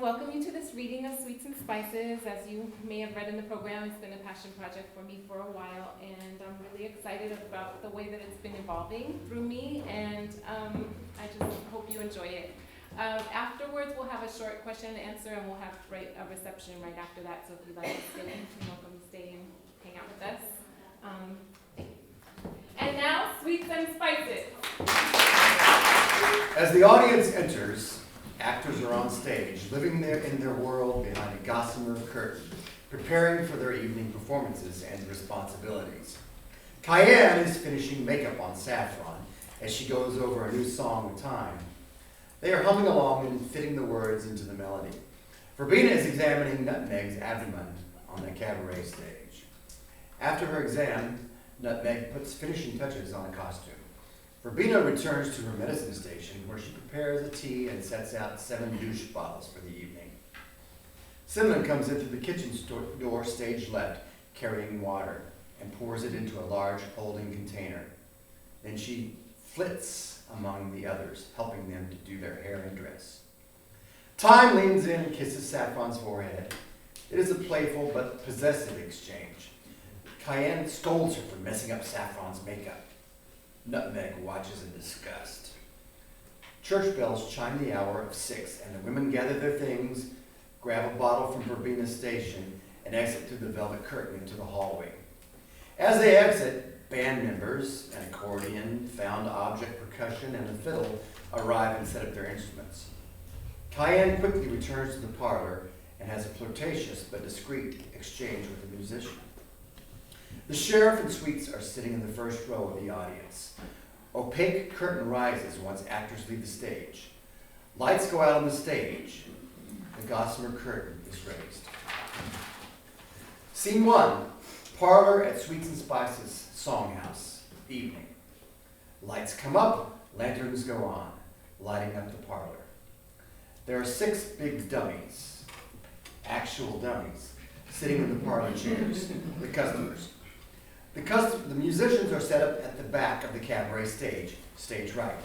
welcome you to this reading of Sweets and Spices. As you may have read in the program, it's been a passion project for me for a while, and I'm really excited about the way that it's been evolving through me, and I just hope you enjoy it. Afterwards, we'll have a short question and answer, and we'll have a reception right after that, so if you'd like to stay, you're welcome to stay and hang out with us. Thank you. And now, Sweets and Spices. As the audience enters, actors are on stage, living in their world behind a gossamer curtain, preparing for their evening performances and responsibilities. Cayenne is finishing makeup on Saffron as she goes over a new song with time. They are humming along and fitting the words into the melody. Verbena is examining Nutmeg's abdomen on the cabaret stage. After her exam, Nutmeg puts finishing touches on a costume. Verbena returns to her medicine station where she prepares a tea and sets out 7 douche bottles for the evening. Cinnamon comes in through the kitchen door stage left, carrying water, and pours it into a large holding container. Then she flits among the others, helping them to do their hair and dress. Time leans in and kisses Saffron's forehead. It is a playful but possessive exchange. Cayenne scolds her for messing up Saffron's makeup. Nutmeg watches in disgust. Church bells chime the hour of 6, and the women gather their things, grab a bottle from Verbena's station, and exit through the velvet curtain into the hallway. As they exit, band members, an accordion, found object percussion, and a fiddle arrive and set up their instruments. Cayenne quickly returns to the parlor and has a flirtatious but discreet exchange with the musician. The sheriff and Sweets are sitting in the first row of the audience. Opaque curtain rises once actors leave the stage. Lights go out on the stage. The gossamer curtain is raised. Scene 1, parlor at Sweets and Spices Songhouse, evening. Lights come up, lanterns go on, lighting up the parlor. There are 6 big dummies, actual dummies, sitting in the parlor chairs, the customers. The musicians are set up at the back of the cabaret stage, stage right.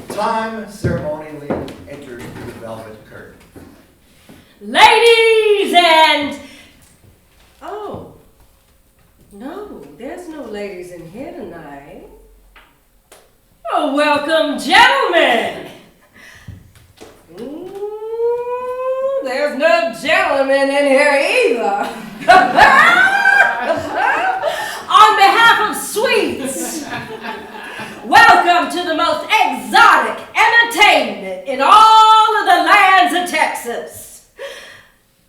Time ceremonially enters through the velvet curtain. Ladies and... Oh, no, there's no ladies in here tonight. Oh, welcome, gentlemen. There's no gentlemen in here either. On behalf of Sweets, welcome to the most exotic entertainment in all of the lands of Texas.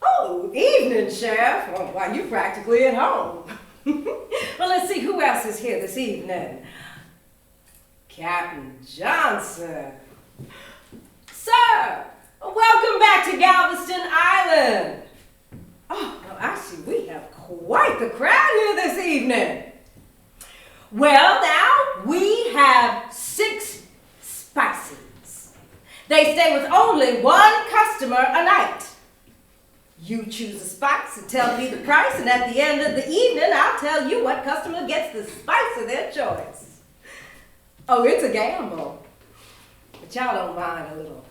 Oh, evening, Sheriff. Well, why, you practically at home. Well, let's see who else is here this evening. Captain Johnson. Sir, welcome back to Galveston Island. Oh, well, I see we have quite the crowd here this evening. Well, now, we have 6 spices. They stay with only 1 customer a night. You choose a spice and tell me the price, and at the end of the evening, I'll tell you what customer gets the spice of their choice. Oh, it's a gamble. But y'all don't mind a little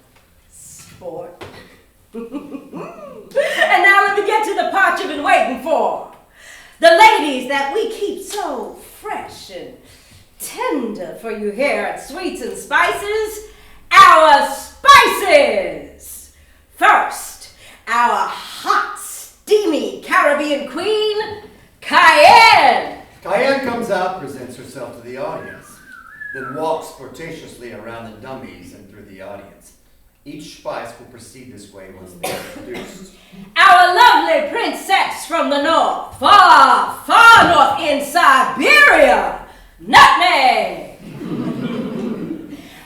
sport. And now let me get to the part you've been waiting for. The ladies that we keep so fresh and tender for you here at Sweets and Spices, our spices. First, our hot, steamy Caribbean queen, Cayenne. Cayenne comes out, presents herself to the audience, then walks flirtatiously around the dummies and through the audience. Each spice will proceed this way once they are introduced. Our lovely princess from the north, far, far north in Siberia, Nutmeg.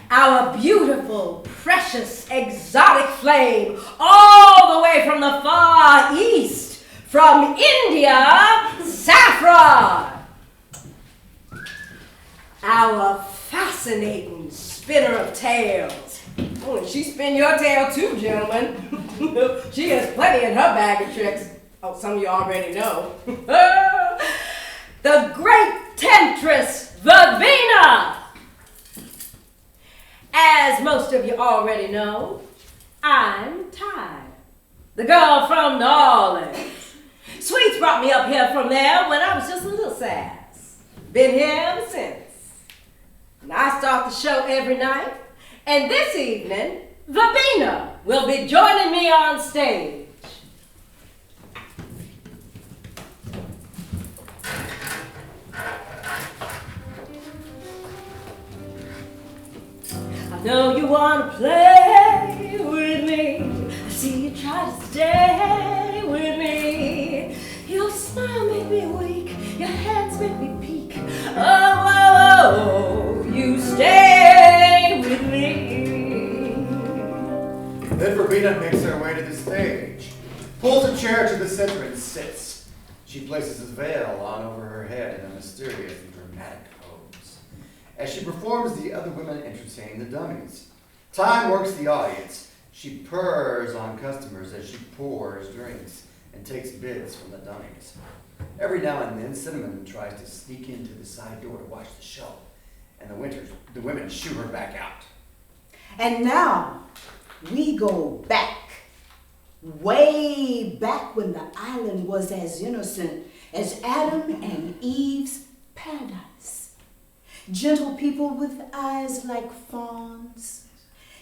Our beautiful, precious, exotic flame, all the way from the far east, from India, Saffron. Our fascinating spinner of tales. Oh, and she spin your tail too, gentlemen. She has plenty in her bag of tricks. Oh, some of you already know. The great temptress, Verbena. As most of you already know, I'm tired. the girl from New Orleans. Sweets brought me up here from there when I was just a little sass. Been here ever since. And I start the show every night. And this evening, Verbena will be joining me on stage. I know you want to play with me. I see you try to stay with me. Your smile make me weak. Your hands make me peak. Oh, oh, oh, you stay with me. Then Verbena makes her way to the stage, pulls a chair to the center and sits. She places a veil on over her head in a mysterious and dramatic pose. As she performs, the other women entertain the dummies. Time works the audience. She purrs on customers as she pours drinks and takes bids from the dummies. Every now and then, Cinnamon tries to sneak into the side door to watch the show, and the women shoo her back out. And now we go back, way back when the island was as innocent as Adam and Eve's paradise. Gentle people with eyes like fawns,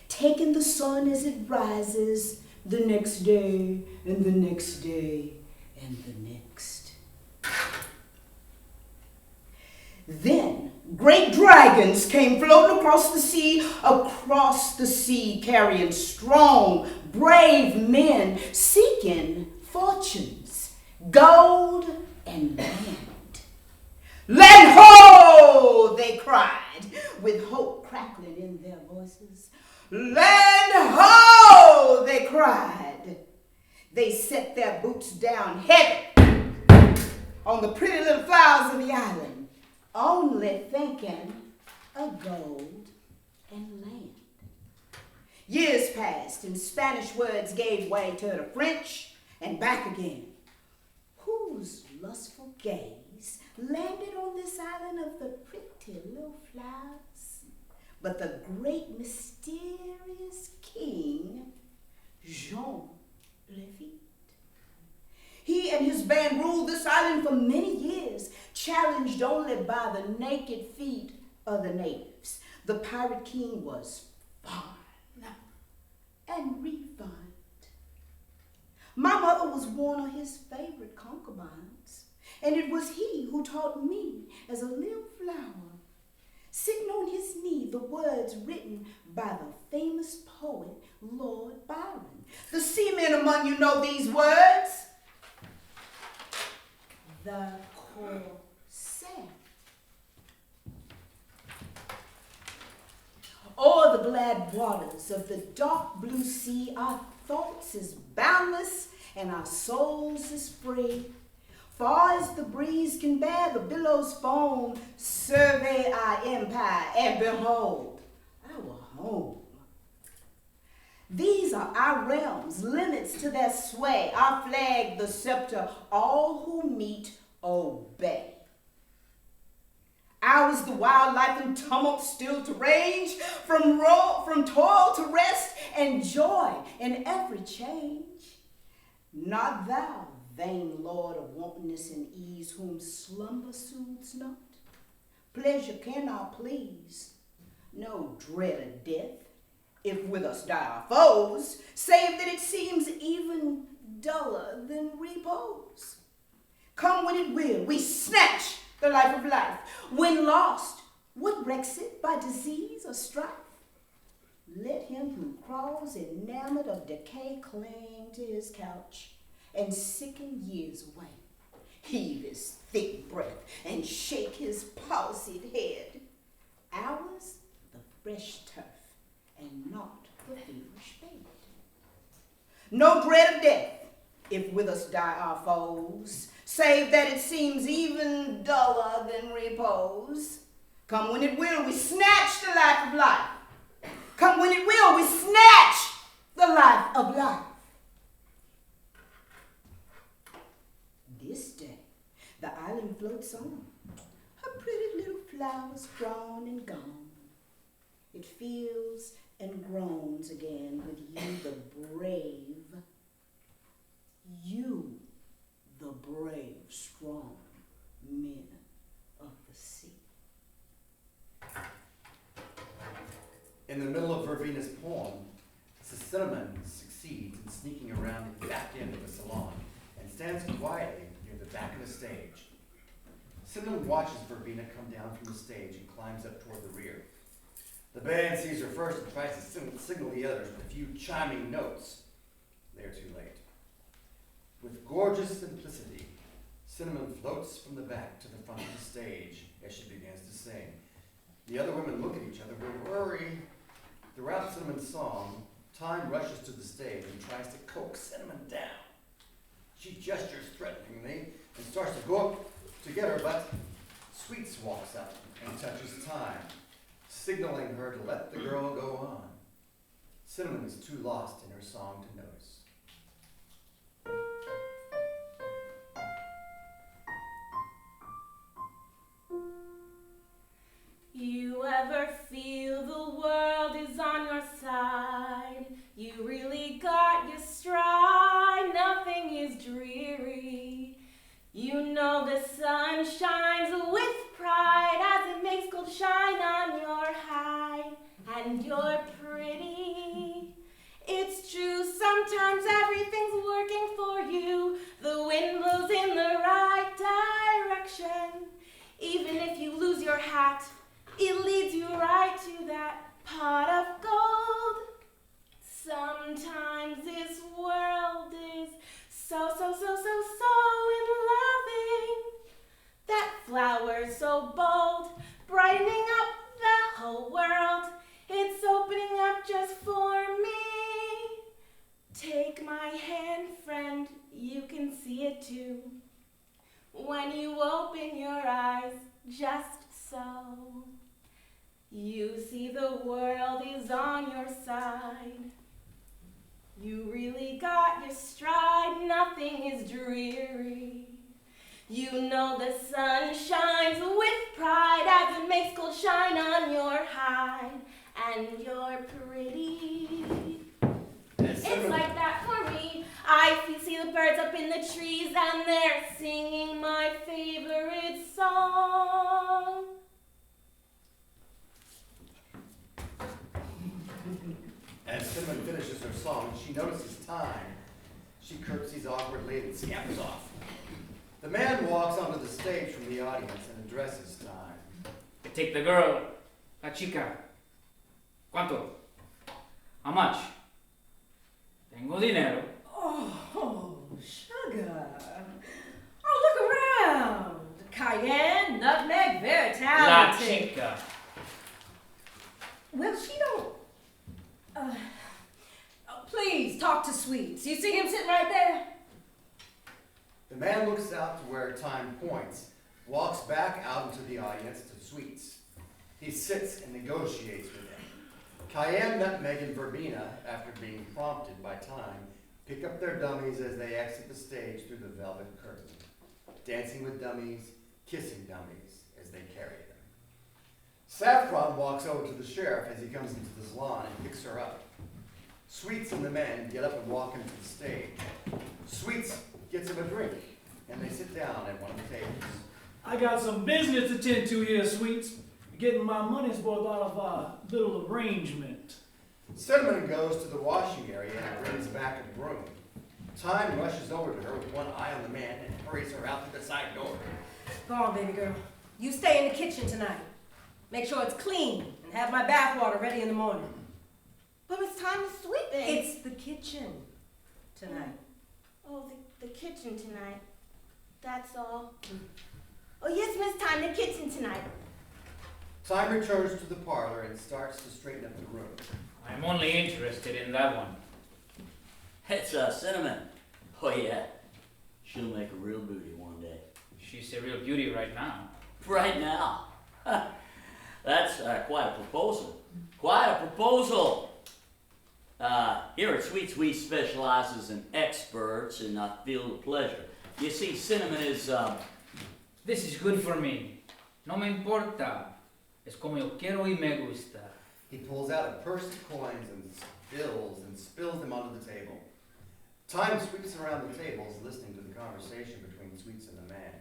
taking the sun as it rises, the next day, and the next day, and the next. Then great dragons came floating across the sea, carrying strong, brave men, seeking fortunes, gold, and land. Land ho! They cried, with hope crackling in their voices. Land ho! They cried. They set their boots down heavy on the pretty little flowers of the island, only thinking of gold and land. Years passed and Spanish words gave way to the French and back again. Whose lustful gaze landed on this island of the pretty little flowers but the great mysterious king, Jean Lafitte? He and his band ruled this island for many years, challenged only by the naked feet of the natives. The pirate king was fine and refined. My mother was one of his favorite concubines, and it was he who taught me as a little flower, sitting on his knee, the words written by the famous poet Lord Byron. The seamen among you know these words. The Corsair. O'er the glad waters of the dark blue sea, our thoughts is boundless and our souls is free. Far as the breeze can bear, the billows foam, survey our empire and behold our home. These are our realms, limits to their sway, our flag, the scepter, all who meet obey. Ours the wild life and tumult still to range, from toil to rest and joy in every change. Not thou, vain lord of wantonness and ease, whom slumber soothes not. Pleasure cannot please, no dread of death, if with us die our foes, save that it seems even duller than repose. Come when it will, we snatch the life of life. When lost, what wrecks it by disease or strife? Let him who crawls enamored of decay cling to his couch and sicken years away. Heave his thick breath and shake his palsied head. Ours the fresh turf and not the feverish bed. No dread of death, if with us die our foes, save that it seems even duller than repose. Come when it will, we snatch the life of life. Come when it will, we snatch the life of life. This day, the island floats on, her pretty little flowers grown and gone. It feels and groans again with you, the brave You, the brave, strong men of the sea. In the middle of Verbina's poem, Cinnamon succeeds in sneaking around the back end of the salon and stands quietly near the back of the stage. Cinnamon watches Verbina come down from the stage and climbs up toward the rear. The band sees her first and tries to signal the others with a few chiming notes. They're too late. With gorgeous simplicity, Cinnamon floats from the back to the front of the stage as she begins to sing. The other women look at each other with worry. Throughout Cinnamon's song, Time rushes to the stage and tries to coax Cinnamon down. She gestures threateningly and starts to go up to get her, but Sweets walks up and touches Time, signaling her to let the girl go on. Cinnamon is too lost in her song to notice. You ever feel the world is on your side? You really got your stride, nothing is dreary. You know the sun shines with pride as it makes gold shine on your hide, and you're pretty. It's true, sometimes everything's working for you. The wind blows in the right direction. Even if you lose your hat, it leads you right to that pot of gold. Sometimes this world is so in loving. That flower so bold, brightening up the whole world. It's opening up just for me. Take my hand, friend, you can see it too. When you open your eyes, just so. You see the world is on your side. You really got your stride, nothing is dreary. You know the sun shines with pride as it makes gold shine on your hide, and you're pretty. It's like that for me. I see the birds up in the trees and they're singing my favorite song. As Cinnamon finishes her song, she notices Time. She curtsies awkwardly and scampers off. The man walks onto the stage from the audience and addresses Time. Take the girl, la chica. ¿Cuánto? How much? Tengo dinero. Oh, sugar. Oh, look around. Cayenne, nutmeg, very La talented. chica. Well, she don't. Oh, please talk to Sweets. You see him sitting right there? The man looks out to where Time points, walks back out into the audience to Sweets. He sits and negotiates with him. Cayenne, Nutmeg, and Verbena, after being prompted by Time, pick up their dummies as they exit the stage through the velvet curtain, dancing with dummies, kissing dummies as they carry them. Saffron walks over to the sheriff as he comes into the salon and picks her up. Sweets and the men get up and walk him to the stage. Sweets gets him a drink, and they sit down at one of the tables. I got some business to tend to here, Sweets. Getting my money's worth out of our little arrangement. Cinnamon goes to the washing area and brings back a broom. Time rushes over to her with one eye on the man and hurries her out through the side door. Go on, baby girl. You stay in the kitchen tonight. Make sure it's clean and have my bath water ready in the morning. But it's time to sweep it. It's the kitchen tonight. Oh, the kitchen tonight. That's all. Oh, yes, Miss Time, the kitchen tonight. Time returns to the parlor and starts to straighten up the room. I'm only interested in that one. It's Cinnamon. Oh yeah, she'll make a real booty one day. She's a real beauty right now. Right now. That's quite a proposal. Quite a proposal. Here at Sweets, we specialize as an experts in the field of pleasure. You see, Cinnamon is, This is good for me. No me importa. Es como yo quiero y me gusta. He pulls out a purse of coins and bills and spills them onto the table. Time sweeps around the tables, listening to the conversation between Sweets and the man.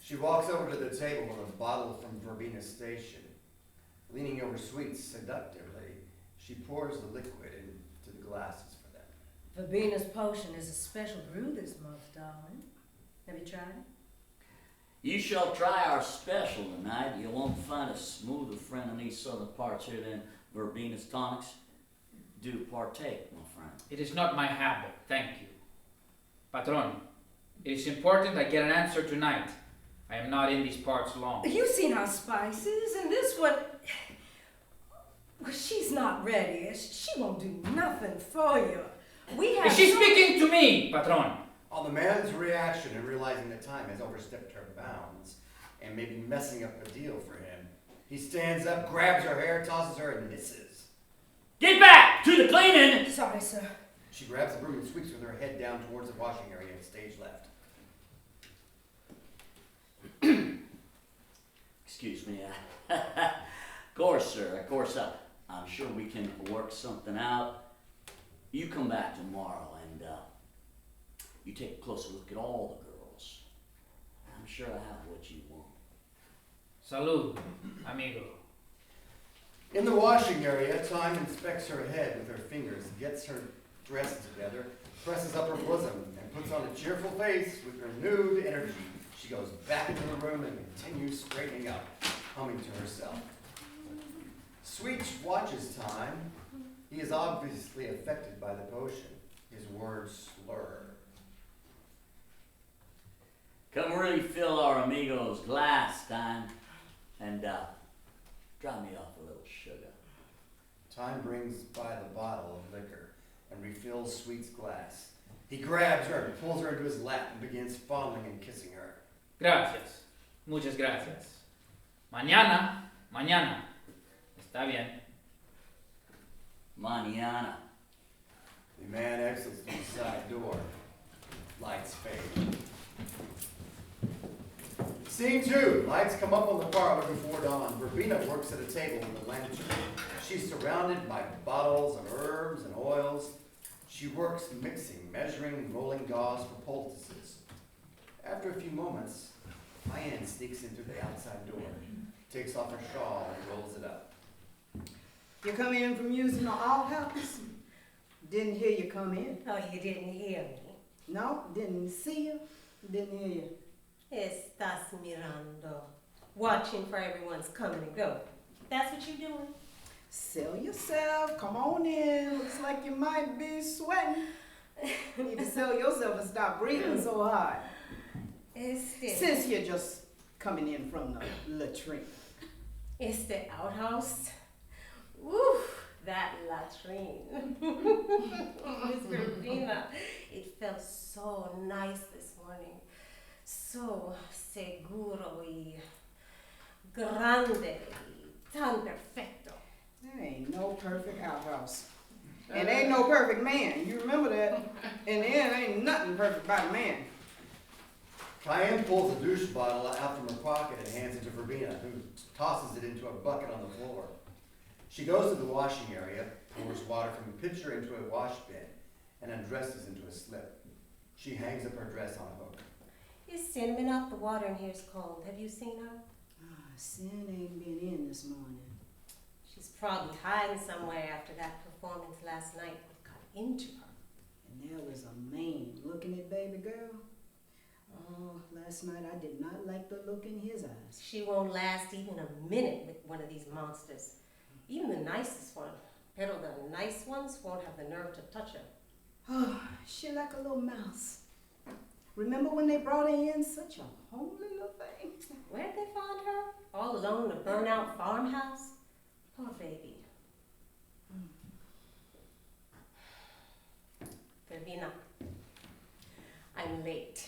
She walks over to the table with a bottle from Verbena Station. Leaning over Sweets seductively, she pours the liquid into the glasses for them. Verbina's potion is a special brew this month, darling. Have you tried it? You shall try our special tonight. You won't find a smoother friend in these southern parts here than Verbena's tonics. Do partake, my friend. It is not my habit, thank you. Patron, it is important I get an answer tonight. I am not in these parts long. You've seen our spices, and this one... Well, she's not ready. She won't do nothing for you. We have... Is she speaking to me, Patron? On the man's reaction and realizing that time has overstepped her bounds and may be messing up the deal for him, he stands up, grabs her hair, tosses her, and hisses. Get back to the cleaning! Sorry, sir. She grabs the broom and sweeps with her head down towards the washing area and stage left. Excuse me. Of course, sir. Of course, I'm sure we can work something out. You come back tomorrow and you take a closer look at all the girls. I'm sure I have what you want. Salud, amigo. In the washing area, Time inspects her head with her fingers, gets her dress together, presses up her bosom, and puts on a cheerful face with renewed energy. She goes back into the room and continues straightening up, humming to herself. Sweets watches Time. He is obviously affected by the potion. His words slur. Come refill our amigo's glass, Time, and drop me off a little sugar. Time brings by the bottle of liquor and refills Sweet's glass. He grabs her and pulls her into his lap and begins fondling and kissing her. Gracias. Muchas gracias. Mañana. Está bien. Mañana. The man exits through the side door. Lights fade. Scene 2. Lights come up on the parlor before dawn. Verbena works at a table with a lantern. She's surrounded by bottles of herbs and oils. She works mixing, measuring, rolling gauze for poultices. After a few moments, Diane sneaks into the outside door, takes off her shawl and rolls it up. You come in from using the outhouse? Didn't hear you come in. Oh, you didn't hear me. No, didn't see you. Didn't hear you. Estás mirando. Watching for everyone's coming and go. That's what you're doing? Sell yourself. Come on in. Looks like you might be sweating. You need to sell yourself and stop breathing so hard. Since you're just coming in from the latrine. It's the outhouse. Woo, that latrine. Miss Verbena, it felt so nice this morning. So seguro y grande y tan perfecto. There ain't no perfect outhouse. And ain't no perfect man. You remember that? In the end, ain't nothing perfect about a man. Cayenne pulls a douche bottle out from her pocket and hands it to Verbena, who tosses it into a bucket on the floor. She goes to the washing area, pours water from a pitcher into a wash bin, and undresses into a slip. She hangs up her dress on a hook. It's cinnamon up. The water in here is cold. Have you seen her? Sin ain't been in this morning. She's probably hiding somewhere after that performance last night. What got into her? And there was a man looking at baby girl. Oh, last night I did not like the look in his eyes. She won't last even a minute with one of these monsters. Even the nicest one. Pero the nice ones won't have the nerve to touch her. Oh, she like a little mouse. Remember when they brought her in? Such a homely little thing. Where'd they find her? All alone in a burnt-out farmhouse? Poor baby. Verbena, I'm late.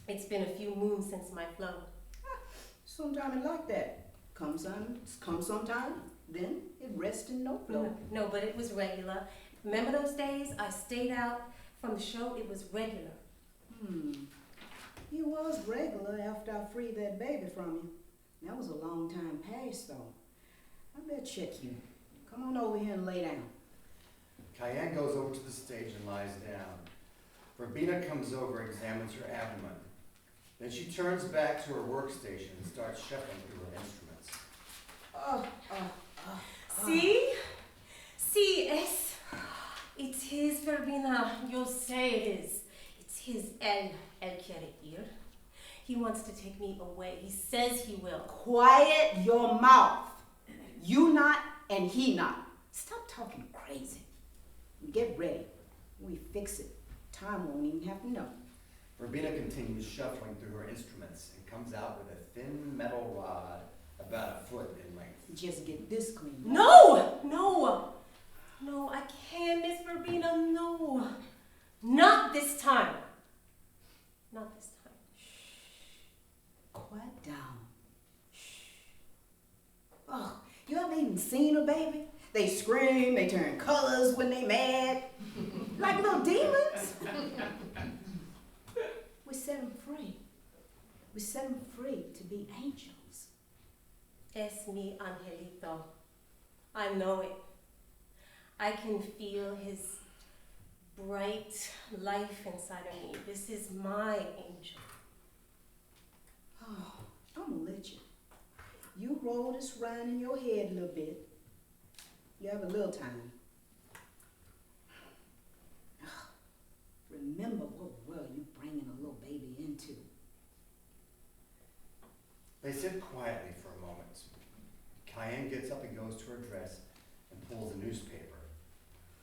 It's been a few moons since my flow. Sometime it like that. Come sometime, then it rests in no flow. No, but it was regular. Remember those days I stayed out from the show? It was regular. You was regular after I freed that baby from you. That was a long time past, though. I better check you. Come on over here and lay down. Cayenne goes over to the stage and lies down. Verbena comes over, examines her abdomen. Then she turns back to her workstation and starts shuffling through her instruments. See? See, it is Verbena. You'll say it is. It's his El quiere ir. He wants to take me away. He says he will. Quiet your mouth. You not and he not. Stop talking crazy. Get ready. We fix it. Time won't even have to know. Verbena continues shuffling through her instruments and comes out with a thin metal rod about a foot in length. Just get this clean. No! No, I can't, Miss Verbena. No. Not this time. Not this time. Quiet down. Oh, you ever even seen a baby? They scream, they turn colors when they mad. Like little demons. We set them free. We set them free to be angels. Es mi angelito. I know it. I can feel his bright life inside of me. This is my angel. Oh, I'm gonna let you. You roll this round in your head a little bit. You have a little time. Remember what world you bringing a little baby into. They sit quietly for a moment. Cayenne gets up and goes to her dress and pulls a newspaper.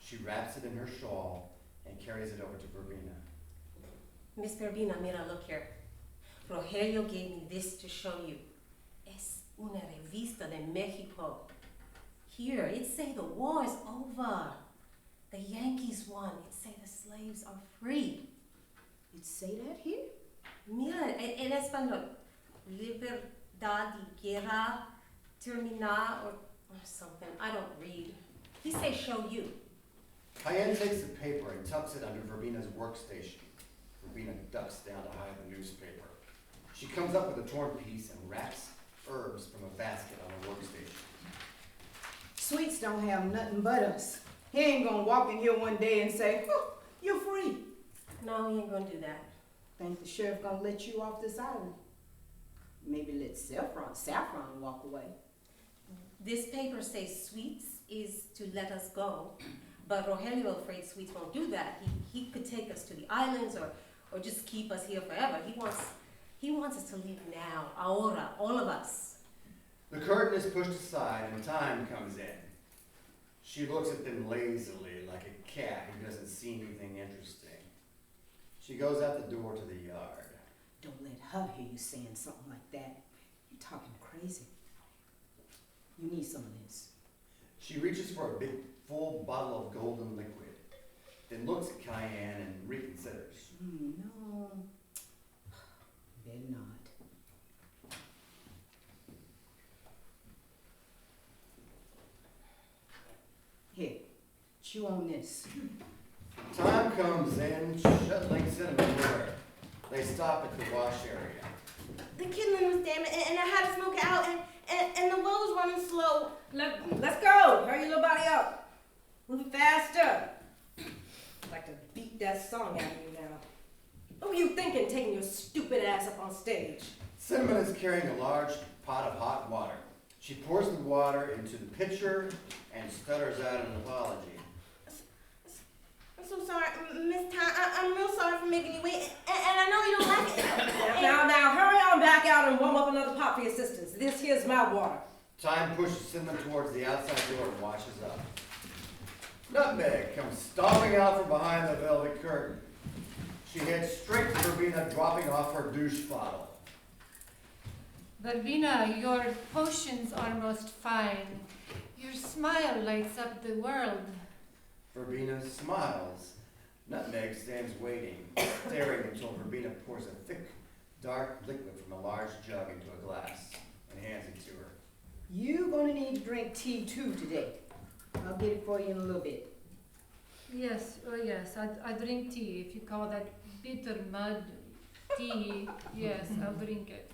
She wraps it in her shawl and carries it over to Verbena. Miss Verbena, mira, look here. Rogelio gave me this to show you. Es una revista de Mexico. Here, it say the war is over. The Yankees won. It say the slaves are free. It say that here? Mira, en español. Libertad y guerra terminar or something. I don't read. He say show you. Cayenne takes the paper and tucks it under Verbena's workstation. Verbena ducks down to hide the newspaper. She comes up with a torn piece and wraps herbs from a basket on her workstation. Sweets don't have nothing but us. He ain't gonna walk in here one day and say, oh, you're free. No, he ain't gonna do that. Think the sheriff gonna let you off this island? Maybe let Saffron walk away. This paper says Sweets is to let us go, but Rogelio afraid Sweets won't do that. He could take us to the islands or just keep us here forever. He wants us to leave now, ahora, all of us. The curtain is pushed aside and time comes in. She looks at them lazily like a cat who doesn't see anything interesting. She goes out the door to the yard. Don't let her hear you saying something like that. You're talking crazy. You need some of this. She reaches for a big, full bottle of golden liquid, then looks at Cayenne and reconsiders. No. Better not. Here, chew on this. Time comes in, shuttling cinnamon word. They stop at the wash area. The kindling was damaged, and I had to smoke it out, and the well was running slow. Let's go. Hurry your little body up. Move faster. I'd like to beat that song out of you now. What were you thinking, taking your stupid ass up on stage? Cinnamon is carrying a large pot of hot water. She pours the water into the pitcher and stutters out an apology. I'm so sorry, Miss Ty. I'm real sorry for making you wait, and I know you don't like it. Now, hurry on back out and warm up another pot for your sisters. This here's my water. Time pushes Cinnamon towards the outside door and washes up. Nutmeg comes stomping out from behind the velvet curtain. She heads straight to Verbena, dropping off her douche bottle. Verbena, your potions are most fine. Your smile lights up the world. Verbena smiles. Nutmeg stands waiting, staring until Verbena pours a thick, dark liquid from a large jug into a glass and hands it to her. You're gonna need to drink tea too today. I'll get it for you in a little bit. Yes, oh yes, I drink tea. If you call that bitter mud tea, yes, I'll drink it.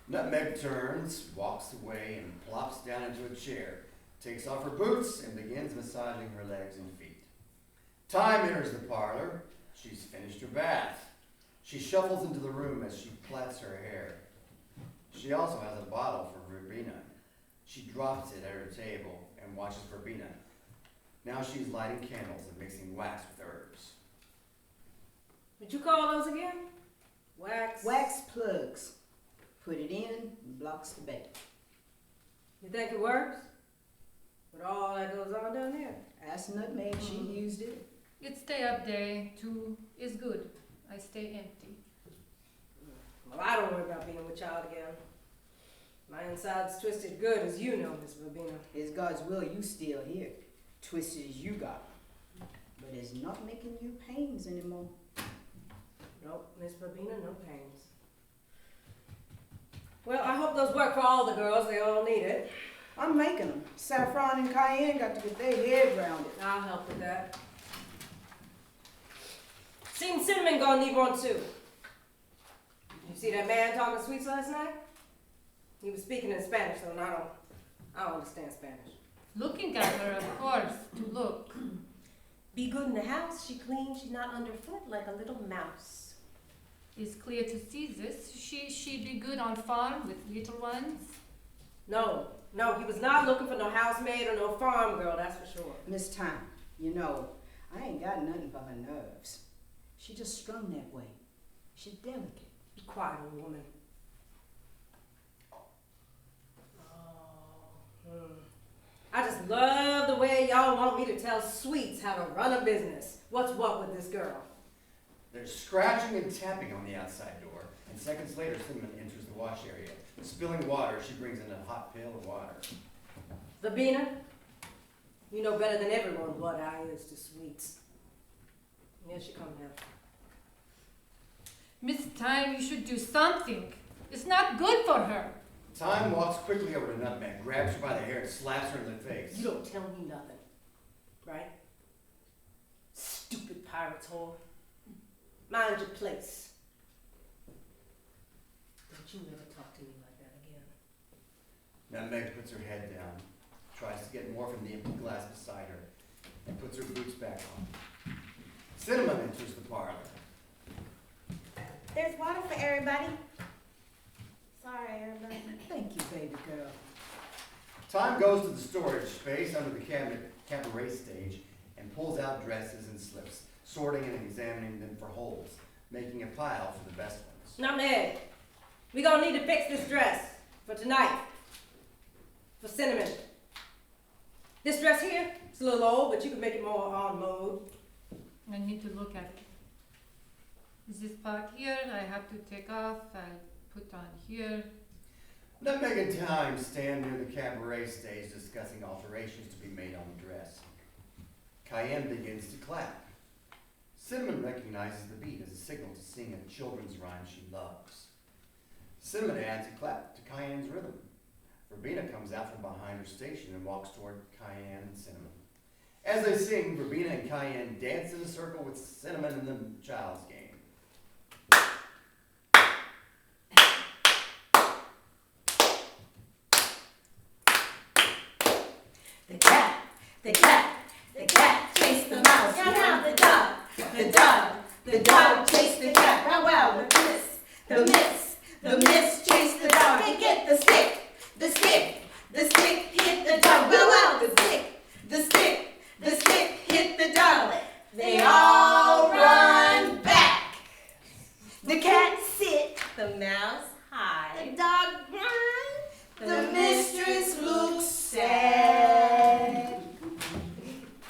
Nutmeg turns, walks away, and plops down into a chair. takes off her boots, and begins massaging her legs and feet. Time enters the parlor. She's finished her bath. She shuffles into the room as she plats her hair. She also has a bottle for Verbena. She drops it at her table and watches Verbena. Now she's lighting candles and mixing wax with herbs. What'd you call those again? Wax? Wax plugs. Put it in, blocks the bait. You think it works? With all that goes on down there? Ask Nutmeg, she used it. It stay up day too is good. I stay empty. Well, I don't worry about being with y'all again. My inside's twisted good, as you know, Miss Verbena. It's God's will you still here. Twisted as you got. But it's not making you pains anymore. Nope, Miss Verbena, no pains. Well, I hope those work for all the girls. They all need it. I'm making them. Saffron and Cayenne got to get their head around it. I'll help with that. Seen Cinnamon gonna need one too. You see that man talking sweets last night? He was speaking in Spanish, though, and I don't understand Spanish. Looking at her, of course, to look. Be good in the house, she clean, she not underfoot like a little mouse. It's clear to see this. She be good on farm with little ones. No, he was not looking for no housemaid or no farm girl, that's for sure. Miss Time, you know, I ain't got nothing for her nerves. She just strung that way. She's delicate. Be quiet, old woman. I just love the way y'all want me to tell Sweets how to run a business. What's what with this girl? There's scratching and tapping on the outside door, and seconds later, Cinnamon enters the wash area. Spilling water, she brings in a hot pail of water. Verbena, you know better than everyone what I is to Sweets. Here she comes now. Miss Time, you should do something. It's not good for her. Time walks quickly over to Nutmeg, grabs her by the hair, and slaps her in the face. You don't tell me nothing, right? Stupid pirate's whore. Mind your place. Don't you ever talk to me like that again. Nutmeg puts her head down, tries to get more from the empty glass beside her, and puts her boots back on. Cinnamon enters the parlor. There's water for everybody. Sorry, everybody. Thank you, baby girl. Time goes to the storage space under the cabaret stage and pulls out dresses and slips, sorting and examining them for holes, making a pile for the best ones. Nutmeg, we gonna need to fix this dress for tonight. For Cinnamon. This dress here, it's a little old, but you can make it more on mode. I need to look at it. Is this part here I have to take off? I put on here. Nutmeg and Time stand near the cabaret stage discussing alterations to be made on the dress. Cayenne begins to clap. Cinnamon recognizes the beat as a signal to sing a children's rhyme she loves. Cinnamon adds a clap to Cayenne's rhythm. Verbena comes out from behind her station and walks toward Cayenne and Cinnamon. As they sing, Verbena and Cayenne dance in a circle with Cinnamon and the child's game. The cat chased the mouse. Now the dog chased the cat. Wow, wow, the miss chased the dog. They get the stick hit the dog. Wow, wow, the stick hit the dog. They all run back. The cat sit, the mouse hide, the dog run. The mistress looks sad.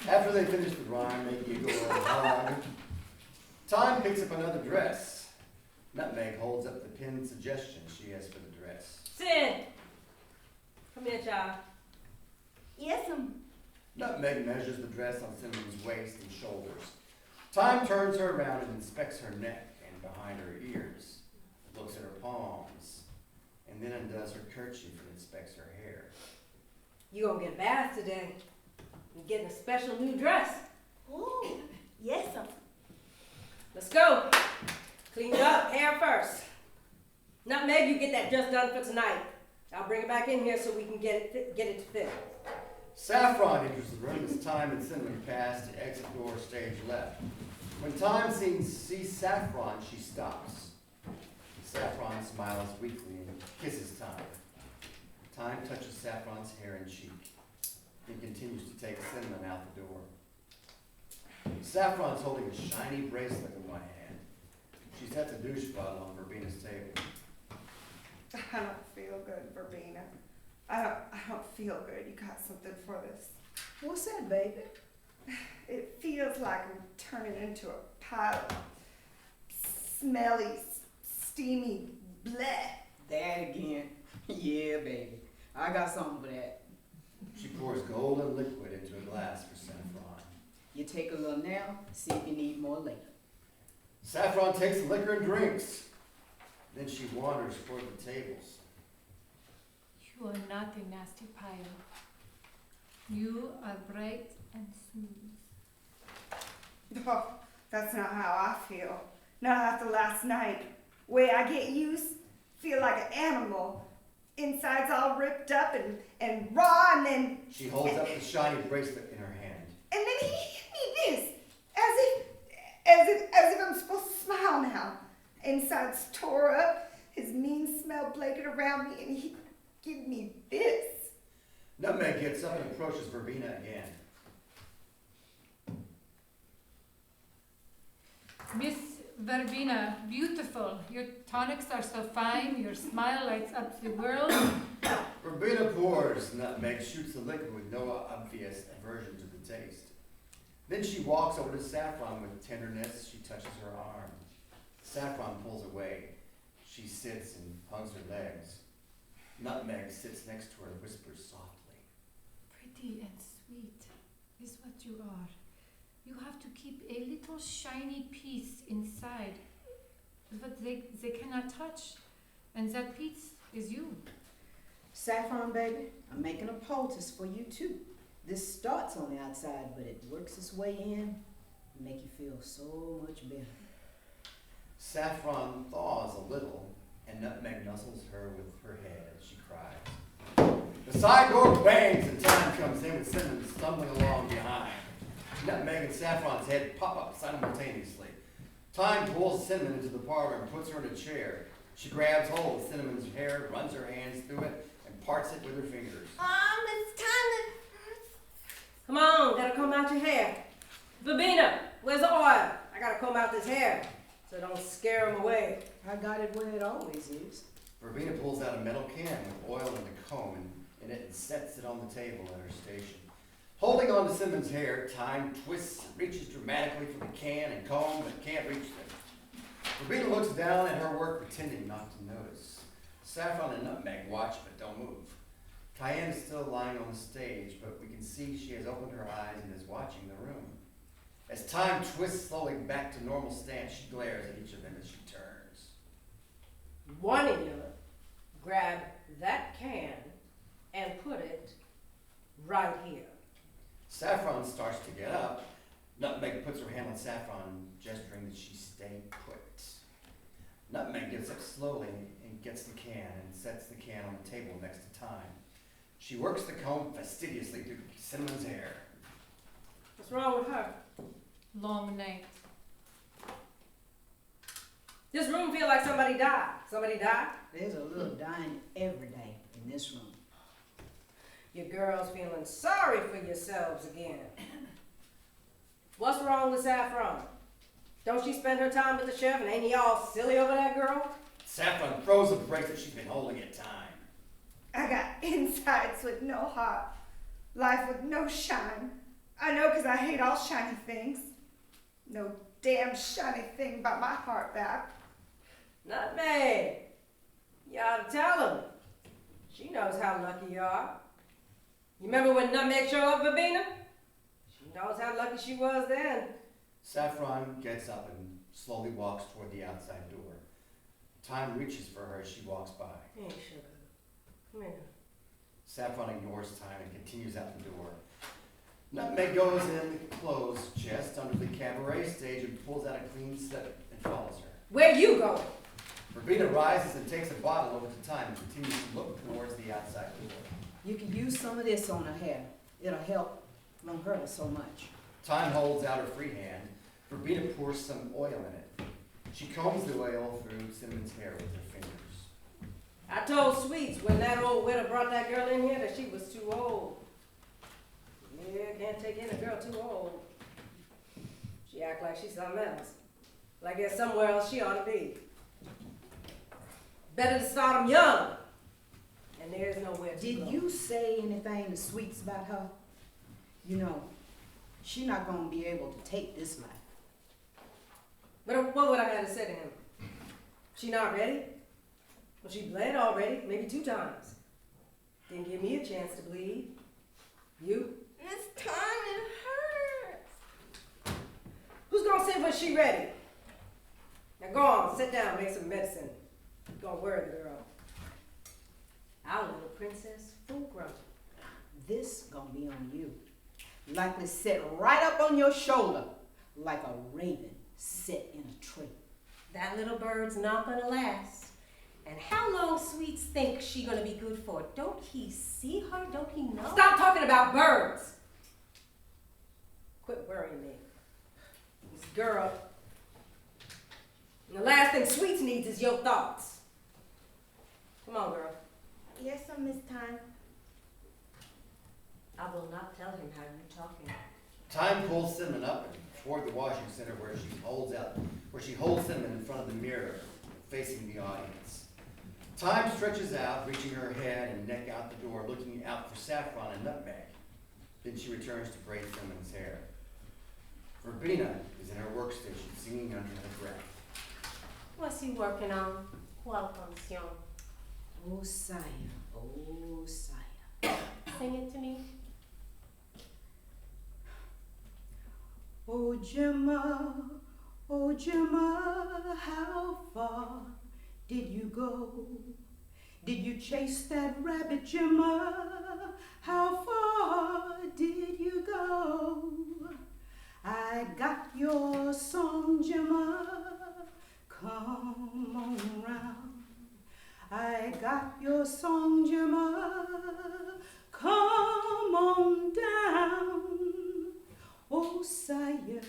After they finish the rhyme, they giggle and hug. Time picks up another dress. Nutmeg holds up the pinned suggestion she has for the dress. Sin, come here, child. Yes'm. Nutmeg measures the dress on Cinnamon's waist and shoulders. Time turns her around and inspects her neck and behind her ears, looks at her palms, and then undoes her kerchief and inspects her hair. You gonna get a bath today. You're getting a special new dress. Ooh, yes'm. Let's go. Clean it up, hair first. Nutmeg, you get that dress done for tonight. I'll bring it back in here so we can get it to fit. Saffron enters the room as Time and Cinnamon pass to exit door stage left. When Time sees Saffron, she stops. Saffron smiles weakly and kisses Time. Time touches Saffron's hair and cheek. He continues to take Cinnamon out the door. Saffron's holding a shiny bracelet in one hand. She sets a douche bottle on Verbina's table. I don't feel good, Verbena. I don't feel good. You got something for this. What's that, baby? It feels like I'm turning into a pile of smelly, steamy bleh. That again. Yeah, baby. I got something for that. She pours golden liquid into a glass for Saffron. You take a little now, see if you need more later. Saffron takes the liquor and drinks. Then she wanders toward the tables. You are not a nasty pile. You are bright and smooth. Oh, that's not how I feel. Not after last night. Way I get used, feel like an animal. Inside's all ripped up and raw, and then She holds up the shiny bracelet in her hand. then he hit me this, as if I'm supposed to smile now. Inside's tore up, his mean smell blanket around me, and he give me this. Nutmeg gets up and approaches Verbena again. Miss Verbena, beautiful. Your tonics are so fine. Your smile lights up the world. Verbena pours. Nutmeg shoots the liquor with no obvious aversion to the taste. Then she walks over to Saffron with tenderness. She touches her arm. Saffron pulls away. She sits and hugs her legs. Nutmeg sits next to her and whispers softly. Pretty and sweet is what you are. You have to keep a little shiny piece inside, but they cannot touch, and that piece is you. Saffron, baby, I'm making a poultice for you too. This starts on the outside, but it works its way in and make you feel so much better. Saffron thaws a little, and Nutmeg nuzzles her with her head as she cries. The side door bangs and Time comes in with Cinnamon stumbling along behind. Nutmeg and Saffron's head pop up simultaneously. Time pulls Cinnamon into the parlor and puts her in a chair. She grabs hold of Cinnamon's hair, runs her hands through it, and parts it with her fingers. It's time to... Come on, gotta comb out your hair. Verbena, where's the oil? I gotta comb out this hair so don't scare him away. I got it where it always is. Verbena pulls out a metal can with oil and a comb in it and sets it on the table at her station. Holding on to Cinnamon's hair, Time twists and reaches dramatically for the can and comb, but can't reach them. Verbena looks down at her work, pretending not to notice. Saffron and Nutmeg watch, but don't move. Cayenne is still lying on the stage, but we can see she has opened her eyes and is watching the room. As Time twists slowly back to normal stance, she glares at each of them as she turns. One of you grab that can and put it right here. Saffron starts to get up. Nutmeg puts her hand on Saffron, gesturing that she stay put. Nutmeg gets up slowly and gets the can and sets the can on the table next to Time. She works the comb fastidiously through Cinnamon's hair. What's wrong with her? Long night. This room feel like somebody died. Somebody died? There's a little dying every day in this room. You girls feeling sorry for yourselves again. What's wrong with Saffron? Don't she spend her time with the chef and ain't he all silly over that girl? Saffron throws the bracelet she's been holding at Time. I got insides with no heart, life with no shine. I know 'cause I hate all shiny things. No damn shiny thing but my heart back. Nutmeg. You ought to tell him. She knows how lucky you are. You remember when Nutmeg showed up, Verbena? She knows how lucky she was then. Saffron gets up and slowly walks toward the outside door. Time reaches for her as she walks by. Hey, sugar. Come here. Saffron ignores Time and continues out the door. Nutmeg goes in the clothes chest under the cabaret stage and pulls out a clean slip and follows her. Where you going? Verbena rises and takes a bottle over to Time and continues to look towards the outside door. You can use some of this on her hair. It'll help. Won't hurt her so much. Time holds out her free hand. Verbena pours some oil in it. She combs the oil through Cinnamon's hair with her fingers. I told Sweets when that old widow brought that girl in here that she was too old. Yeah, can't take in a girl too old. She act like she's something else. Like there's somewhere else she ought to be. Better to start them young. And there's nowhere to Did go. you say anything to Sweets about her? You know, she's not gonna be able to take this life. But what would I have to say to him? She not ready? Well, she bled already, maybe 2 times. Didn't give me a chance to bleed. You? Miss Time, it hurts. Who's gonna say when she ready? Now go on, sit down, make some medicine. Don't worry the girl. Our little princess, full grown. This gonna be on you. Likely sit right up on your shoulder like a raven sit in a tree. That little bird's not gonna last. And how long Sweets thinks she gonna be good for? Don't he see her? Don't he know? Stop talking about birds. Quit worrying me. This girl. And the last thing Sweets needs is your thoughts. Come on, girl. Yes, sir, Miss Time. I will not tell him how you're talking. Time pulls Cinnamon up toward the washing center where she holds Cinnamon in front of the mirror, facing the audience. Time stretches out, reaching her head and neck out the door, looking out for Saffron and Nutmeg. Then she returns to braid Cinnamon's hair. Verbena is in her workstation, singing under her breath. What's he working on? ¿Cuál canción? Oh, Saya, oh, Saya. Sing it to me. Oh, Gemma, how far did you go? Did you chase that rabbit, Gemma? How far did you go? I got your song, Gemma. Come on round. I got your song, Gemma. Come on down. Oh, Saya,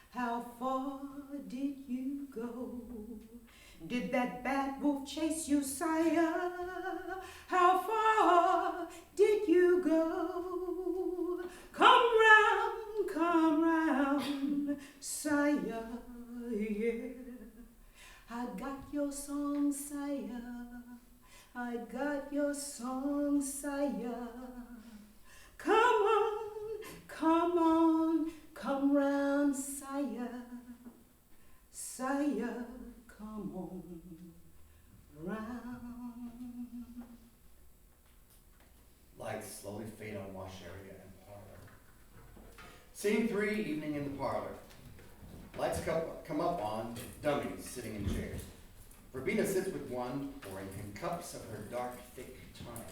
how far did you go? Did that bad wolf chase you, Saya? How far did you go? Come round, Saya, yeah. I got your song, Saya. I got your song, Saya. Come round, Saya. Saya, come on round. Lights slowly fade on wash area and parlor. Scene 3, evening in the parlor. Lights come up on dummies sitting in chairs. Verbena sits with one, pouring him cups of her dark, thick tonic.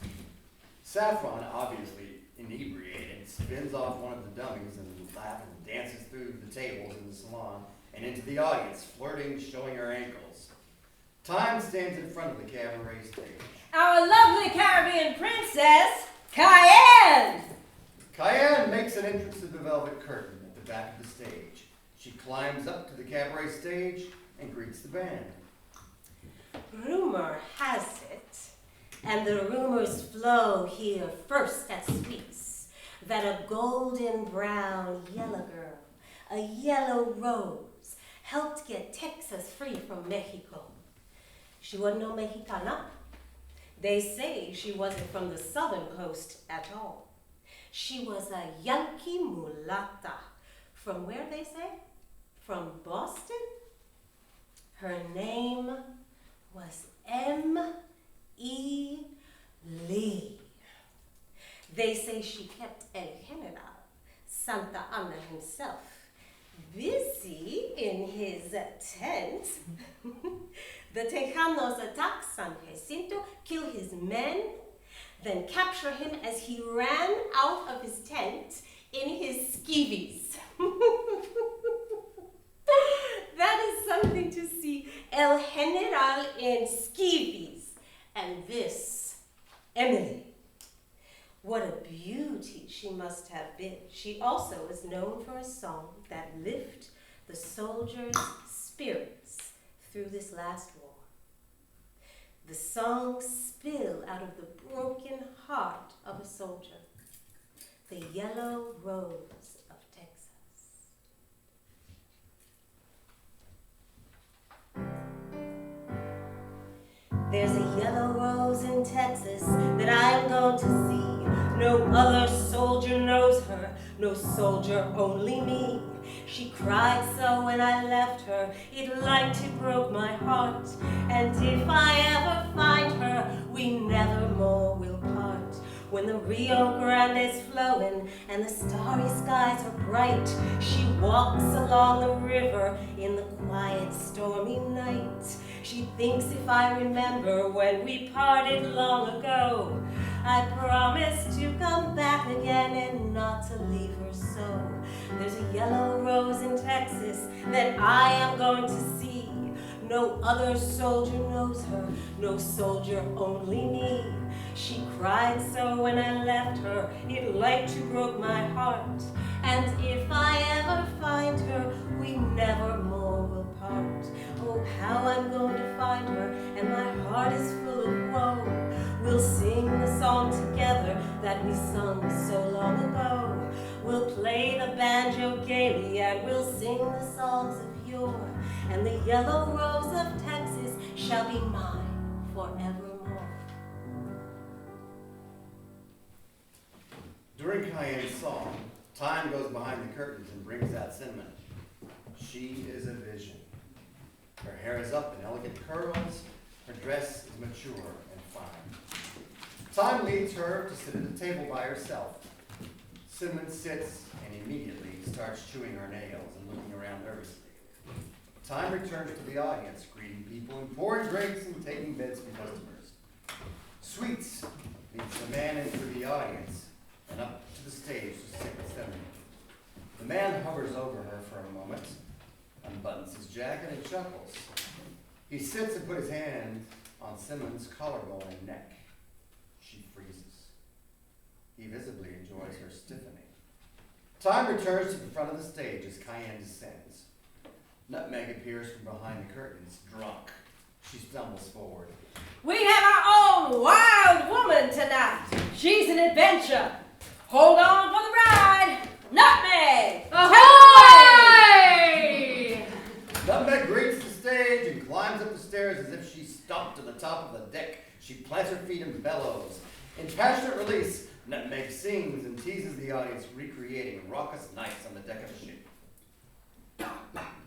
Saffron, obviously inebriated, spins off one of the dummies and laughs and dances through the tables in the salon and into the audience, flirting, showing her ankles. Time stands in front of the cabaret stage. Our lovely Caribbean princess, Cayenne! Cayenne makes an entrance to the velvet curtain at the back of the stage. She climbs up to the cabaret stage and greets the band. Rumor has it, and the rumors flow here first at Sweets, that a golden brown yellow girl, a yellow rose, helped get Texas free from Mexico. She wasn't no Mexicana. They say she wasn't from the southern coast at all. She was a Yankee mulatta. From where, they say? From Boston? Her name was M.E. Lee. They say she kept El General, Santa Anna himself, busy in his tent. The Tejanos attack San Jacinto, kill his men, then capture him as he ran out of his tent in his skivvies. That is something to see. El General in skivvies. And this, Emily. What a beauty she must have been. She also is known for a song that lifted the soldiers' spirits through this last war. The song spilled out of the broken heart of a soldier, the yellow rose of Texas. There's a yellow rose in Texas that I'm going to see. No other soldier knows her, no soldier, only me. She cried so when I left her, it like to broke my heart. And if I ever find her, we never more will part. When the Rio Grande is flowing and the starry skies are bright, she walks along the river in the quiet, stormy night. She thinks if I remember when we parted long ago, I promised to come back again and not to leave her so. There's a yellow rose in Texas that I am going to see. No other soldier knows her, no soldier, only me. She cried so when I left her, it like to broke my heart. And if I ever find her, we never more will part. Oh, how I'm going to find her, and my heart is full of woe. We'll sing the song together that we sung so long ago. We'll play the banjo gaily and we'll sing the songs of yore. And the yellow rose of Texas shall be mine forevermore. During Cayenne's song, time goes behind the curtains and brings out Cinnamon. She is a vision. Her hair is up in elegant curls, her dress is mature and fine. Time leads her to sit at a table by herself. Cinnamon sits and immediately starts chewing her nails and looking around nervously. Time returns to the audience, greeting people and pouring drinks and taking bids from customers. Sweets leads the man into the audience and up to the stage to sit with Cinnamon. The man hovers over her for a moment, unbuttons his jacket and chuckles. He sits and puts his hand on Cinnamon's collarbone and neck. She freezes. He visibly enjoys her stiffening. Time returns to the front of the stage as Cayenne descends. Nutmeg appears from behind the curtains, drunk. She stumbles forward. We have our own wild woman tonight. She's an adventure. Hold on for the ride. Nutmeg! Ahoy! Nutmeg greets the stage and climbs up the stairs as if she stomped to the top of the deck. She plants her feet and bellows. In passionate release, Nutmeg sings and teases the audience, recreating raucous nights on the deck of a ship.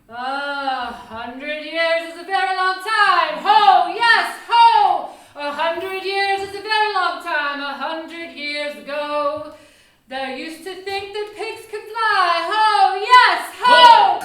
100 years is a very long time. Ho, yes, ho! 100 years is a very long time. 100 years ago, they used to think that pigs could fly. Ho, yes, ho!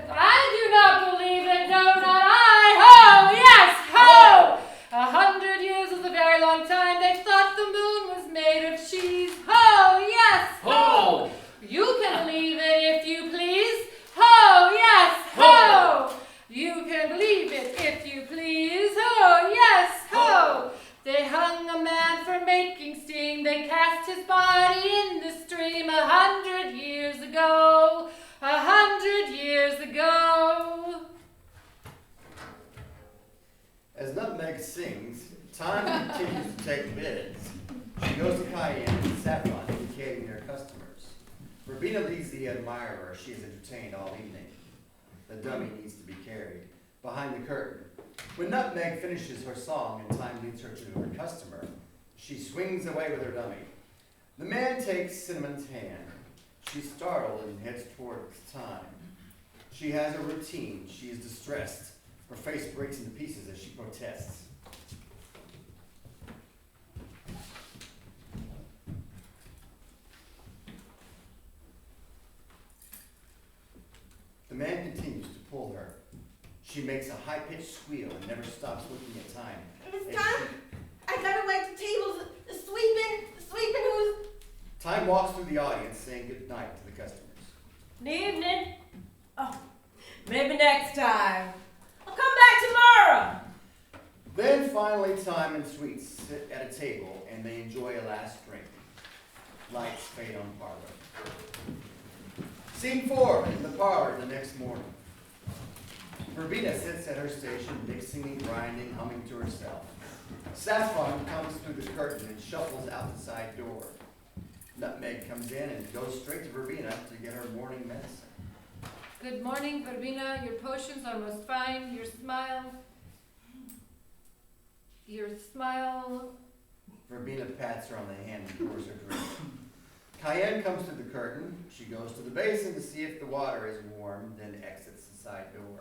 I do not believe it. No, not I. Ho, yes, ho! 100 years is a very long time. They thought the moon was made of cheese. Ho, yes, ho! You can believe it if you please. Ho, yes, ho! You can believe it if you please. Ho, yes, ho! They hung a man for making steam. They cast his body in the stream 100 years ago. 100 years ago. As Nutmeg sings, Time continues to take bids. She goes to Cayenne and Saffron, indicating their customers. Rubina leads the admirer. She is entertained all evening. The dummy needs to be carried behind the curtain. When Nutmeg finishes her song and Time leads her to her customer, she swings away with her dummy. The man takes Cinnamon's hand. She's startled and heads towards Time. She has a routine. She is distressed. Her face breaks into pieces as she protests. The man continues to pull her. She makes a high-pitched squeal and never stops looking at Time. Miss Time, I gotta wipe the tables. The sweeping who's... Time walks through the audience saying good night to the customers. Good evening. Oh, maybe next time. I'll come back tomorrow. Then finally, Time and Sweet sit at a table and they enjoy a last drink. Lights fade on parlor. Scene 4, in the parlor the next morning. Verbena sits at her station, mixing, grinding, humming to herself. Saffron comes through the curtain and shuffles out the side door. Nutmeg comes in and goes straight to Verbena to get her morning medicine. Good morning, Verbena. Your potion's almost fine. Your smile. Verbena pats her on the hand and pours her drink. Cayenne comes through the curtain. She goes to the basin to see if the water is warm, then exits the side door.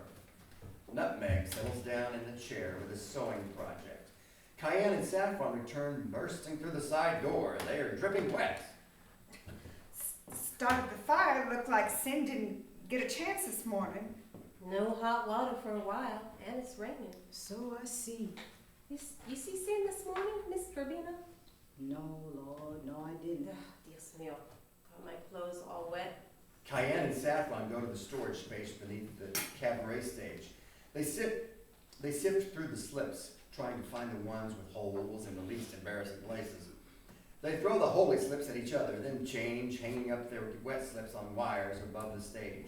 Nutmeg settles down in the chair with a sewing project. Cayenne and Saffron return bursting through the side door. They are dripping wet. Started the fire. Looked like Sin didn't get a chance this morning. No hot water for a while, and it's raining. So I see. You see Sin this morning, Miss Verbena? No, Lord, no, I didn't. Dios mío, got my clothes all wet. Cayenne and Saffron go to the storage space beneath the cabaret stage. They sift through the slips, trying to find the ones with holes in the least embarrassing places. They throw the holy slips at each other, then change, hanging up their wet slips on wires above the stage.